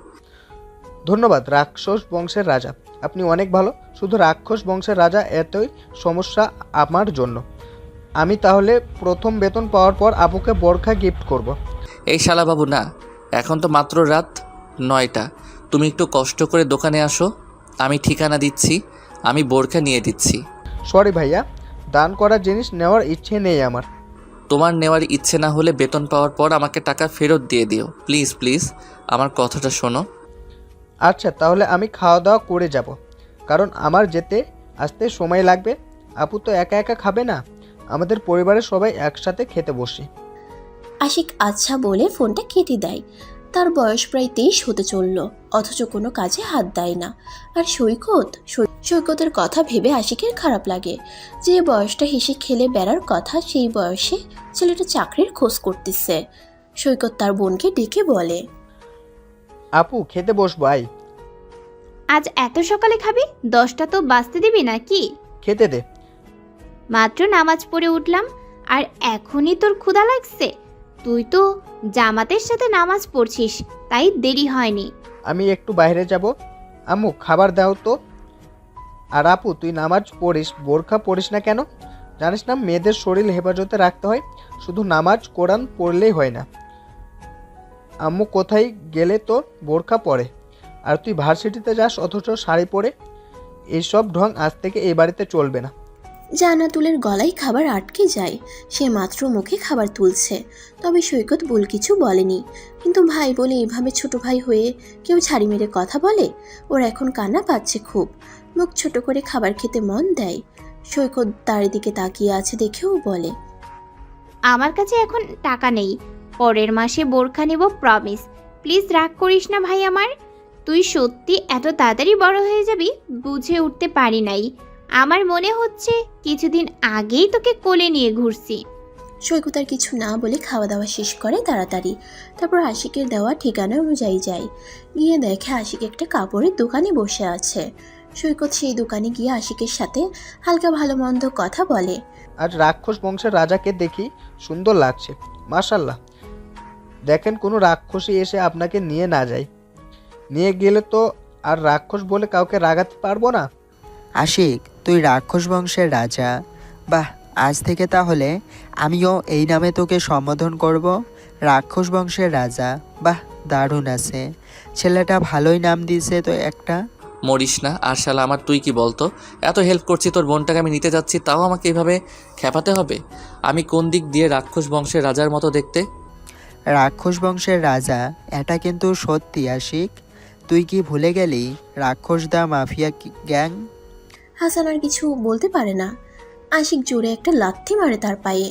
ধন্যবাদ রাক্ষস বংশের রাজা, আপনি অনেক ভালো। শুধু রাক্ষস বংশের রাজা এতই সমস্যা আমার জন্য। আমি তাহলে প্রথম বেতন পাওয়ার পর আপুকে বোরখা গিফট করব। এই শালাবাবু না, এখন তো মাত্র রাত 9টা। তুমি একটু কষ্ট করে দোকানে আসো, আমি ঠিকানা দিচ্ছি, আমি বোরখা নিয়ে দিচ্ছি। সরি ভাইয়া, দান করা জিনিস নেওয়ার ইচ্ছে নেই আমার। তোমার নেওয়ার ইচ্ছে না হলে বেতন পাওয়ার পর আমাকে টাকা ফেরত দিয়ে দিও, প্লিজ প্লিজ, আমার কথাটা শোনো। আচ্ছা তাহলে আমি খাওয়া দাওয়া করে যাব, কারণ আমার যেতে আসতে সময় লাগবে। আপু তো একা একা খাবে না, আমাদের পরিবারের সবাই একসাথে খেতে বসি। আশিক আচ্ছা বলে ফোনটা কেটে দেয়। তার বয়স প্রায় 23 হতে চলল, অথচ কোনো কাজে হাত দেয় না। আর সৈকতের কথা ভেবে আশিকের খারাপ লাগে। যে বয়সটা হেসে খেলে বেড়ার কথা, সেই বয়সে ছেলেটা চাকরির খোঁজ করতেছে। সৈকত তার বোনকে ডেকে বলে, আপু খেতে বসবো আই। আজ এত সকালে খাবি? 10টা তো বাজতে দিবি নাকি? খেতে দে। মাত্র নামাজ পড়ে উঠলাম আর এখনই তোর ক্ষুধা লাগছে? তুই তো জামাতের সাথে নামাজ পড়ছিস, তাই দেরি হয়নি। আমি একটু বাইরে যাব, আম্মু খাবার দাও তো। আর আপু তুই নামাজ পড়িস, বোরখা পড়িস না কেন? জানিস না মেয়েদের শরীর হেফাজতে রাখতে হয়, শুধু নামাজ কোরআন পড়লেই হয় না। আম্মু কোথায় গেলে তো বোরখা পরে, আর তুই ভার্সিটিতে যাস অথচ শাড়ি পরে। এইসব ঢং আজ থেকে এই বাড়িতে চলবে না। জান্নাতুলের গলায় খাবার আটকে যায়। সে মাত্র মুখে খাবার তুলছে, তবে সৈকত ভুল কিছু বলেনি। কিন্তু ভাই বলে এভাবে ছোট ভাই হয়ে কেউ ছাড়ি মেরে কথা বলে? ওর এখন কান্না পাচ্ছে খুব, মুখ ছোট করে খাবার খেতে মন দেয়। সৈকত তার দিকে তাকিয়ে আছে দেখেও বলে, আমার কাছে এখন টাকা নেই, পরের মাসে বোরখা নেব প্রমিস। প্লিজ রাগ করিস না ভাই আমার। তুই সত্যি এত তাড়াতাড়ি বড় হয়ে যাবি বুঝে উঠতে পারি নাই। আমার মনে হচ্ছে কিছুদিন আগেই তোকে কোলে নিয়ে ঘুরছি। সৈকত আর কিছু না বলে খাওয়া দাওয়া শেষ করে তাড়াতাড়ি। তারপর আশিকের দেওয়া ঠিকানা অনুযায়ী যায়। গিয়ে দেখে আশিক একটা কাপড়ের দোকানে বসে আছে। সৈকত সেই দোকানে গিয়ে আশিকের সাথে হালকা ভালো মন্দ কথা বলে। আজ রাক্ষস বংশের রাজাকে দেখি সুন্দর লাগছে, মাশাল্লাহ। দেখেন কোনো রাক্ষসী এসে আপনাকে নিয়ে না যায়, নিয়ে গেলে তো আর রাক্ষস বলে কাউকে রাগাতে পারবো না। আশিক তুই রাক্ষস বংশের রাজা, বাহ। আজ থেকে তাহলে আমিও এই নামে তোকে সম্বোধন করব, রাক্ষস বংশের রাজা। বাহ, দারুণ আছে, ছেলেটা ভালোই নাম দিয়েছে তো একটা। মরিস না। আর শালা আমার তুই কি বলতো, এত হেল্প করছি তোর বোনটাকে আমি নিতে যাচ্ছি, তাও আমাকে এভাবে খেপাতে হবে? আমি কোন দিক দিয়ে রাক্ষস বংশের রাজার মতো দেখতে? রাক্ষস বংশের রাজা, এটা কিন্তু সত্যি আশিক। তুই কি ভুলে গেলি রাক্ষস দা মাফিয়া গ্যাং? হাসান আর কিছু বলতে পারে না। আশিক জোরে একটা লাথি মারে তার পায়ে।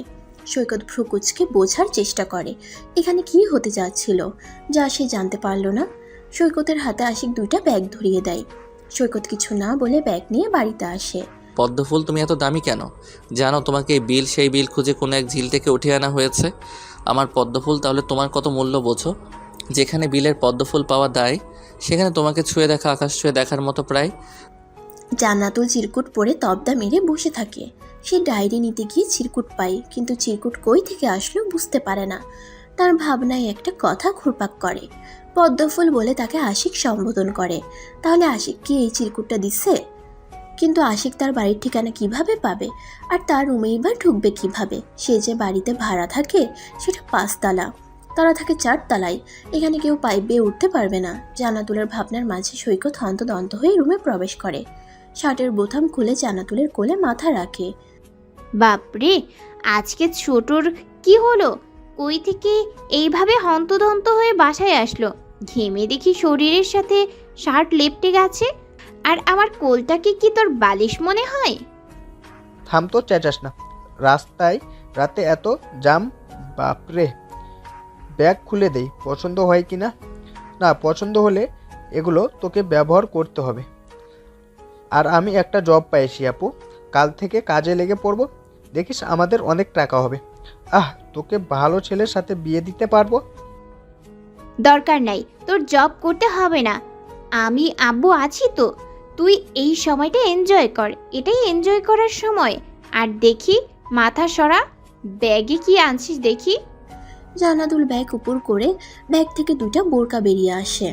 সৈকত ভ্রুকুচকে বোঝার চেষ্টা করে এখানে কি হতে যাচ্ছিল, যা সে জানতে পারল না। সৈকতের হাতে আশিক দুইটা ব্যাগ ধরিয়ে দেয়। সৈকত কিছু না বলে ব্যাগ নিয়ে বাড়িতে আসে। পদ্মফুল তুমি এত দামি কেন? জানো তোমাকে এই বিল সেই বিল খুঁজে কোনো এক ঝিল থেকে উঠিয়ে আনা হয়েছে। আমার পদ্মফুল, তাহলে তোমার কত মূল্য বোঝো? যেখানে বিলের পদ্মফুল পাওয়া দায়, সেখানে তোমাকে ছুঁয়ে দেখা আকাশ ছুঁয়ে দেখার মতো প্রায়। জান্নাতুল চিরকুট পরে তবদা মেরে বসে থাকে। সে ডায়েরি নিতে গিয়ে চিরকুট পায়, কিন্তু চিরকুট কই থেকে আসলো বুঝতে পারে না। তার ভাবনায় একটা কথা ঘুরপাক করে। পদ্মফুল বলে তাকে আশিক সম্বোধন করে। তাহলে আশিক কি এই চিরকুটটা দিচ্ছে? কিন্তু আশিক তার বাড়ির ঠিকানা কিভাবে পাবে, আর তার রুমেই বা ঢুকবে কিভাবে? সে যে বাড়িতে ভাড়া থাকে সেটা 5 তলা, তারা থাকে 4 তলায়। এখানে কেউ পাইপ বেয়ে উঠতে পারবে না। জান্নাতুলের ভাবনার মাঝে সৈকত হন্তদন্ত হয়ে রুমে প্রবেশ করে। শার্টের বোতাম খুলে জান্নাতুলের কোলে মাথা রাখে। বাপরে, আজকে ছোটর কি হলো? কই থেকে এইভাবে হন্তদন্ত হয়ে বাসায় আসলো? ঘেমে দেখি শরীরের সাথে শার্ট লেপটে গেছে। আর আমার কোলটাকে কি তোর বালিশ মনে হয়? থাম তো, চেঁচাস না। রাস্তায় রাতে এত জাম, বাপরে। ব্যাগ খুলে দেই, পছন্দ হয় কি না? না পছন্দ হলে এগুলো তোকে ব্যবহার করতে হবে। আর আমি একটা জব পাইছি আপু, কাল থেকে কাজে লেগে পড়বো। দেখিস আমাদের অনেক টাকা হবে। তোকে ভালো ছেলের সাথে বিয়ে দিতে পারবো। দরকার নাই, তোর জব করতে হবে না। আমি আব্বু আছি তো। তুই এই সময়টা এনজয় কর, এটাই এনজয় করার সময়। আর দেখি মাথা সরা, ব্যাগে কি আনছিস দেখি। জান্নাতুল ব্যাগ উপর করে ব্যাগ থেকে 2টা বোরকা বেরিয়ে আসে,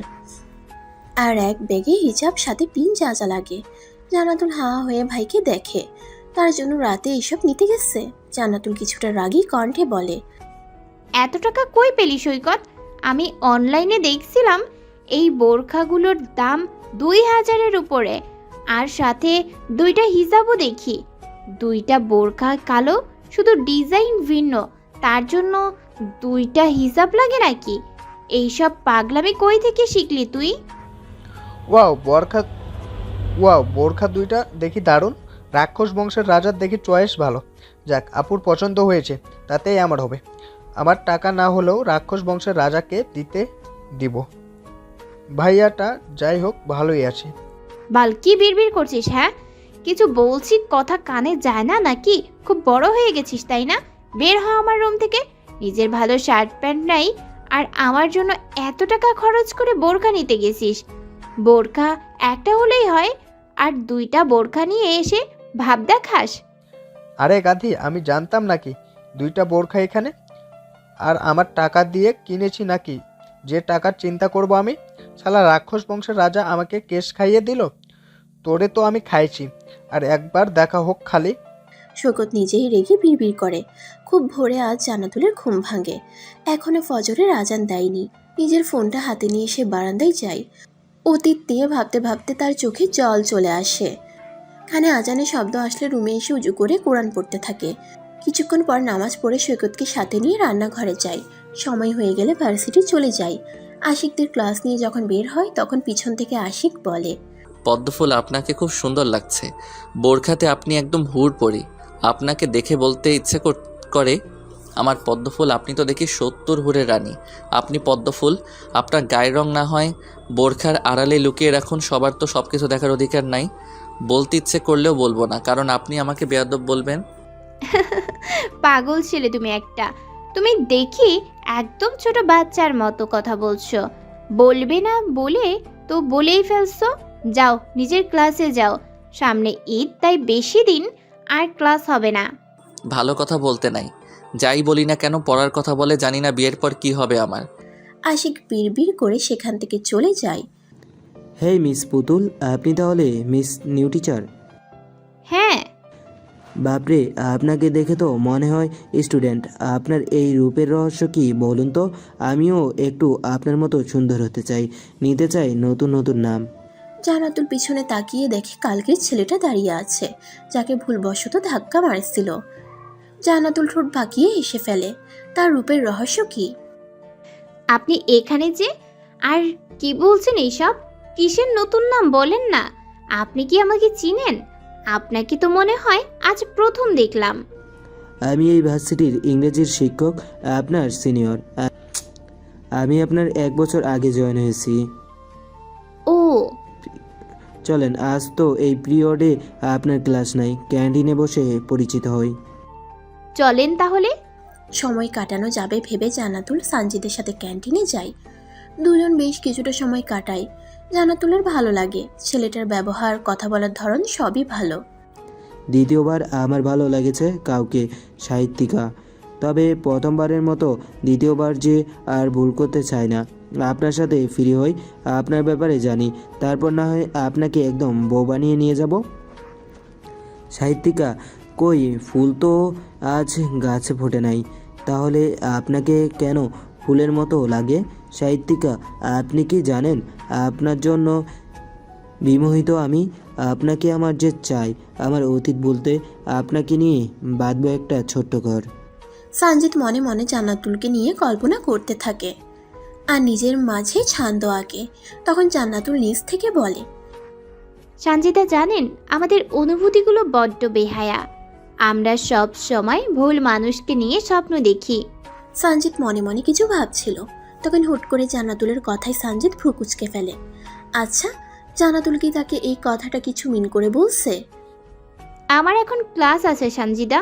আর এক ব্যাগে হিজাব, সাথে পিন যা যা লাগে। জান্নাতুল হাঁ হয়ে ভাইকে দেখে। তার জন্য রাতে এইসব নিতে গেছে? জান্নাতুল কিছুটা রাগী কণ্ঠে বলে, এত টাকা কই পেলি সৈকত? আমি অনলাইনে দেখছিলাম এই বোরখাগুলোর দাম 2000-এর উপরে। আর সাথে 2টা হিজাবও দেখি। 2টা বোরখা কালো, শুধু ডিজাইন ভিন্ন, তার জন্য 2টা হিজাব লাগে নাকি? এইসব পাগলামি কই থেকে শিখলি তুই? ওয়াও বোরখা 2টা দেখি দারুণ। রাক্ষস বংশের রাজার দেখি চয়েস ভালো। যাক, আপুর পছন্দ হয়েছে, তাতেই আমার হবে। আমার টাকা না হলেও রাক্ষস বংশের রাজাকে দিতে দিব। ভাইয়াটা যাই হোক ভালোই আছে। বাল, কি বিড়বিড় করছিস? হ্যাঁ, কিছু বলছি কথা কানে যায় না নাকি? খুব বড় হয়ে গেছিস তাই না? বের হ আমার রুম থেকে। নিজের ভালো শার্ট প্যান্ট নাই, আর আমার জন্য এত টাকা খরচ করে বোরখা নিতে গেছিস। বোরখা একটা হলেই হয়, আর 2টা বোরখা নিয়ে এসে ভাব দেখাস। আরে গাধি, আমি জানতাম নাকি 2টা বোরখা এখানে? আর আমার টাকা দিয়ে কিনেছি নাকি যে টাকার চিন্তা করব আমি? শালা রাক্ষস বংশের রাজা আমাকে কেশ খাইয়ে দিল। তোরে তো আমি খাইছি, আর একবার দেখা হোক খালি। সৈকত নিজেই রেগে বিড়বিড় করে। খুব ভোরে আজ জান্নাতুলের ঘুম ভাঙে। এখনো ফজরের আজান দেয়নি। নিজের ফোনটা হাতে নিয়ে সে বারান্দায় যায়। অতীত নিয়ে ভাবতে ভাবতে তার চোখে জল চলে আসে। কানে আজানের শব্দ আসলে রুমে এসে উজু করে কোরআন পড়তে থাকে। কিছুক্ষণ পর নামাজ পড়ে সৈকতকে সাথে নিয়ে রান্নাঘরে যায়। সময় হয়ে গেলে ভার্সিটি চলে যায়। আশিকদের ক্লাস নিয়ে যখন বের হয় তখন পিছন থেকে আশিক বলে, পদ্মফুল, আপনাকে খুব সুন্দর লাগছে। বোরখাতে আপনি একদম হুড়পড়ি। আপনাকে দেখে বলতে ইচ্ছে করে, আমার পদ্মফুল, আপনি তো দেখি 70 হুড়ের রানী। আপনি পদ্মফুল, আপনার গায়ের রং না হয় বোরখার আড়ালে লুকিয়ে রাখুন। সবার তো সব কিছু দেখার অধিকার নাই। বলতে ইচ্ছে করলেও বলবো না, কারণ আপনি আমাকে বেয়াদব বলবেন। পাগল ছেলে তুমি একটা। তুমি দেখি একদম ছোট বাচ্চার মতো কথা বলছো। বলবে না বলে তো বলেই ফেলছো। যাও নিজের ক্লাসে যাও, সামনে ঈদ, তাই বেশি দিন আর ক্লাস হবে না। ভালো কথা বলতে নাই, যাই বলি না কেন পড়ার কথা বলে। জানি না বিয়ের পর কি হবে আমার। আশিক বিড়বিড় করে সেখান থেকে চলে যায়। হেই মিস পুতুল, আপনি তাহলে মিস নিউ টিচার? হ্যাঁ। বাপরে, আপনাকে দেখে তো মনে হয় স্টুডেন্ট। আপনার এই রূপের রহস্য কি বলুন তো? আমিও একটু আপনার মতো সুন্দর হতে চাই, নিতে চাই নতুন নতুন নাম। জান্নাতুল পিছনে তাকিয়ে দেখে কালকের ছেলেটা দাঁড়িয়ে আছে, যাকে ভুলবশত ধাক্কা মারছিল। জান্নাতুল ঠোঁট বাঁকিয়ে হেসে ফেলে। তার রূপের রহস্য কি? আপনি এখানে যে, আর কি বলছেন এইসব? কিসের নতুন নাম বলেন না? আপনি কি আমাকে চিনেন? আপনাকে তো মনে হয় আজ প্রথম দেখলাম। আমি এই ভার্সিটির ইংরেজির শিক্ষক, আপনার সিনিয়র। আমি আপনার 1 বছর আগে জয়েন হয়েছি। ও চলেন, আজ তো এই পিরিয়ডে আপনার ক্লাস নাই, ক্যান্টিনে বসে পরিচিত হই। চলেন তাহলে। সময় কাটানো যাবে ভেবে জান্নাতুল সানজিদের সাথে ক্যান্টিনে যায়। দুজন বেশ কিছুটা সময় কাটায়। জান্নাতুলের ভালো লাগে, ছেলেটার ব্যবহার, কথা বলার ধরন সবই ভালো। দ্বিতীয়বার আমার ভালো লেগেছে কাউকে, সাহিত্যিকা। তবে প্রথমবারের মতো দ্বিতীয়বার যে আর ভুল করতে চাই না। আপনার সাথে ফ্রি হই, আপনার ব্যাপারে জানি, তারপর না হয় আপনাকে একদম বউ বানিয়ে নিয়ে যাব। সাহিত্যিকা, কই ফুল তো আজ গাছে ফোটে নাই, তাহলে আপনাকে কেন ফুলের মতো লাগে? সাহিত্যিকা, আপনি কি জানেন আপনার জন্য বিমোহিত আমি? আপনাকে আমার যে চাই, আমার অতীত বলতে আপনাকে নিয়ে বাঁধব একটা ছোট্ট ঘর। সানজিদ মনে মনে জান্নাতুলকে নিয়ে কল্পনা করতে থাকে আর নিজের মাঝে ছন্দ আঁকে। তখন জান্নাতুল নিজ থেকে বলে, সঞ্জিতা জানেন, আমাদের অনুভূতিগুলো বড্ড বেহায়া। আমরা সব সময় ভুল মানুষকে নিয়ে স্বপ্ন দেখি। সানজিদ মনে মনে কিছু ভাবছিল। তখন হুট করে জান্নাতুলের কথায় সানজিদ ভ্রু কুঁচকে ফেলে। আচ্ছা, জান্নাতুল কি তাকে এই কথাটা কিছু মিন করে বলছে? আমার এখন ক্লাস আছে সঞ্জিদা,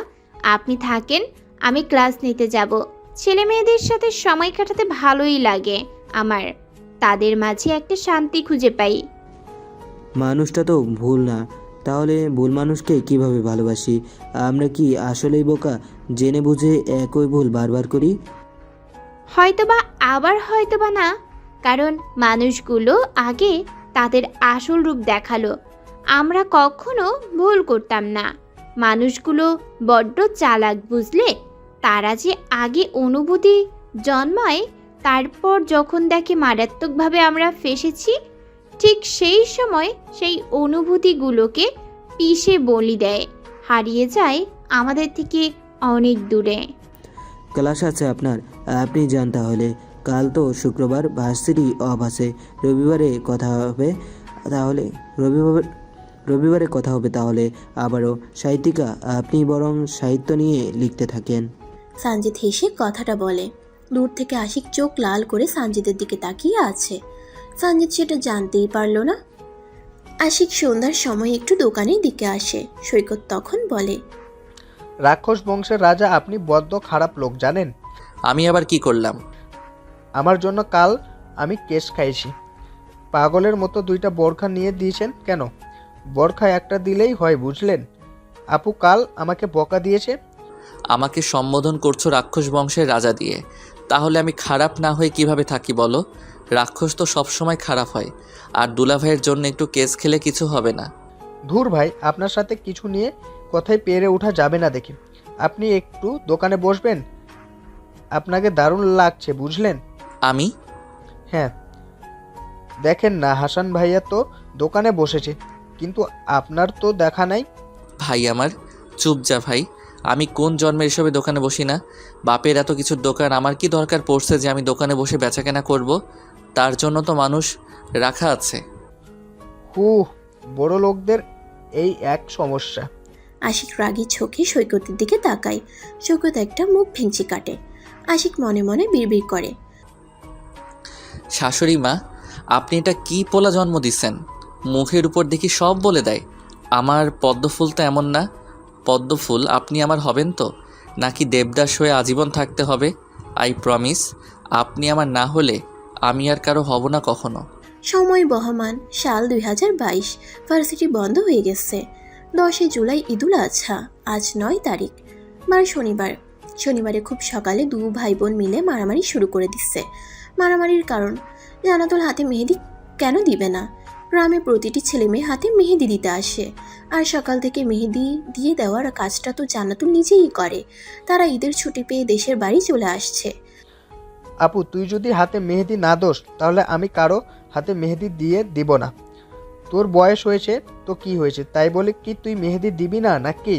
আপনি থাকেন, আমি ক্লাস নিতে যাব। ছেলে মেয়েদের সাথে সময় কাটাতে ভালোই লাগে আমার, তাদের মাঝে একটা শান্তি খুঁজে পাই। মানুষটা তো ভুল না, তাহলে ভুল মানুষকে কিভাবে ভালোবাসি? আমরা কি আসলেই বোকা, জেনে বুঝে একই ভুল বারবার করি? হয়তোবা, আবার হয়তোবা না, কারণ মানুষগুলো আগে তাদের আসল রূপ দেখালো। আমরা কখনো ভুল করতাম না। মানুষগুলো বড্ড চালাক, বুঝলে? তারা যে আগে অনুভূতি জন্মায়, তারপর যখন দেখে মারাত্মকভাবে আমরা ফেসেছি, ঠিক সেই সময় সেই অনুভূতিগুলোকে পিষে বলি দেয়, হারিয়ে যায় আমাদের থেকে অনেক দূরে। ক্লাস আছে আপনার, আপনি যান তাহলে। কাল তো শুক্রবার, ভার্সিটি অফ আছে। রবিবারে কথা হবে তাহলে। রবিবারে কথা হবে তাহলে আবারও। সাহিত্যিকা, আপনি বরং সাহিত্য নিয়ে লিখতে থাকেন। সানজিদ হেসে কথাটা বলে। দূর থেকে আশিক চোখ লাল করে সানজিদের দিকে তাকিয়ে আছে। সানজিদ সেটা জানতেই পারল না। আশিক সন্ধ্যার সময় একটু দোকানের দিকে আসে। সৈকত তখন বলে, রাক্ষস বংশের রাজা আপনি বড্ড খারাপ লোক, জানেন? আমি আবার কি করলাম? আমার জন্য কাল আমি কেস খাইছি। পাগলের মতো 2টা বোরখা নিয়ে দিয়েছেন কেন? বোরখা একটা দিলেই হয়, বুঝলেন? আপু কাল আমাকে বকা দিয়েছে। আমাকে সম্বোধন করছো রাক্ষস বংশের রাজা দিয়ে, তাহলে আমি খারাপ না হয়ে কিভাবে থাকি বলো? রাক্ষস তো সবসময় খারাপ হয়, আর দুলাভাইয়ের জন্য একটু কেস খেলে কিছু হবে না। ধুর ভাই, আপনার সাথে কিছু নিয়ে কথায় পেরে ওঠা যাবে না দেখি। আপনি একটু দোকানে বসবেন? আপনাকে দারুণ লাগছে, বুঝলেন? আমি? হ্যাঁ, দেখেন না, হাসান ভাইয়া তো দোকানে বসেছে, কিন্তু আপনার তো দেখা নাই। ভাই আমার, চুপ যা ভাই। আমি কোন জন্মের এসবে দোকানে বসি না? বাপের এত কিছুর দোকান, আমার কি দরকার পড়ছে যে আমি দোকানে বসে বেচাকেনা করব? তার জন্য তো মানুষ রাখা আছে। বড় লোকদের এই এক সমস্যা। আশিক রাগী চোখে সৈকতের দিকে তাকায়। সৈকত একটা মুখ ভেঙচি কাটে। আশিক মনে মনে বিড়বিড় করে, শাশুড়ি মা, আপনি এটা কি পোলা জন্ম দিচ্ছেন? মুখের উপর দেখি সব বলে দেয়। আমার পদ্মফুল তো এমন না। পদ্মফুল আপনি আমার হবেন তো, নাকি দেবদাস হয়ে আজীবন থাকতে হবে? আই প্রমিস, আপনি আমার না হলে আমি আর কারো হব না কখনো। সময় বহমান, সাল 2022। ভার্সিটি বন্ধ হয়ে গেছে। 10 জুলাই ঈদুল আজহা। আজ 9 তারিখ, বার শনিবার। শনিবারে খুব সকালে 2 ভাই বোন মিলে মারামারি শুরু করে দিচ্ছে। মারামারির কারণ, জান্নাতুল হাতে মেহেদি কেন দিবে না? গ্রামে প্রতিটি ছেলে মেয়ে হাতে মেহেদি দিতে আসে, আর সকাল থেকে মেহেদি দিয়ে দেওয়ার কাজটা তো জান্নাতুল নিজেই করে। তারা ঈদের ছুটি পেয়ে দেশের বাড়ি চলে আসছে। আপু, তুই যদি হাতে মেহেদি না দোস, তাহলে আমি কারো হাতে মেহেদি দিয়ে দিব না। তোর বয়স হয়েছে তো কি হয়েছে, তাই বলে কি তুই মেহেদি দিবি না নাকি?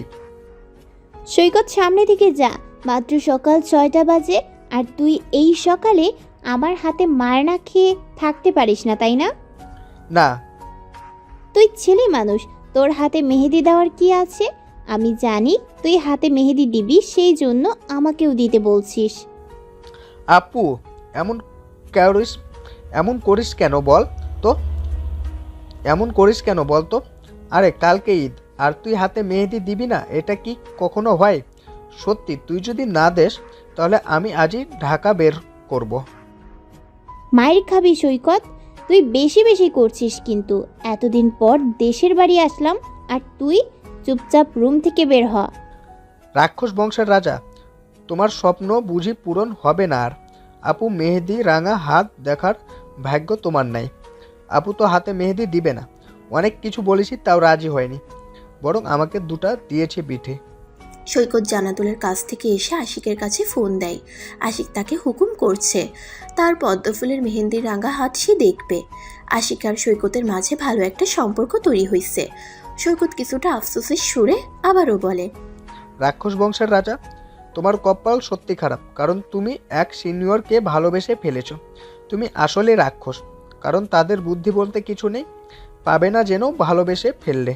সৈকত, সামনে দিকে যা। মাত্র সকাল 6টা বাজে, আর তুই এই সকালে আমার হাতে মার না খেয়ে থাকতে পারিস না, তাই না? না। তুই ছেলে মানুষ, তোর হাতে মেহেদি দেওয়ার কি আছে? আমি জানি তুই হাতে মেহেদি দিবি, সেই জন্য আমাকেও দিতে বলছিস। আপু এমন করিস এমন করিস কেন বল তো এমন করিস কেন বল তো? আরে কালকে ঈদ আর তুই হাতে মেহেদি দিবি না, এটা কি কখনো হয়? সত্যি তুই যদি না দেস তাহলে আমি আজই ঢাকা বের করব। মায়ের খাবি সৈকত, তুই বেশি বেশি করছিস কিন্তু। এতদিন পর দেশের বাড়ি আসলাম আর তুই চুপচাপ রুম থেকে বের হ। রাক্ষস বংশের রাজা, তোমার স্বপ্ন বুঝি পূরণ হবে না আর। আপু মেহেদি রাঙা হাত দেখার ভাগ্য তোমার নাই। আপু তো হাতে মেহেদি দিবে না, অনেক কিছু বলেছি তাও রাজি হয়নি, বরং আমাকে দুটা দিয়েছে পিঠে। সৈকত জান্নাতুলের কাছ থেকে এসে আশিকের কাছে ফোন দেয়। আশিক তাকে হুকুম করছে, তার পদ্মফুলের মেহেন্দির রাঙা হাত সে দেখবে। আশিক আর সৈকতের মাঝে ভালো একটা সম্পর্ক তৈরি হয়েছে। সৈকত কিছুটা আফসোসের সুরে আবারও বলে, রাক্ষস বংশের রাজা, তোমার কপাল সত্যি খারাপ, কারণ তুমি এক সিনিয়রকে ভালোবেসে ফেলেছো। তুমি আসলে রাক্ষস, কারণ তাদের বুদ্ধি বলতে কিছু নেই, পাবে না যেন ভালোবেসে ফেললে।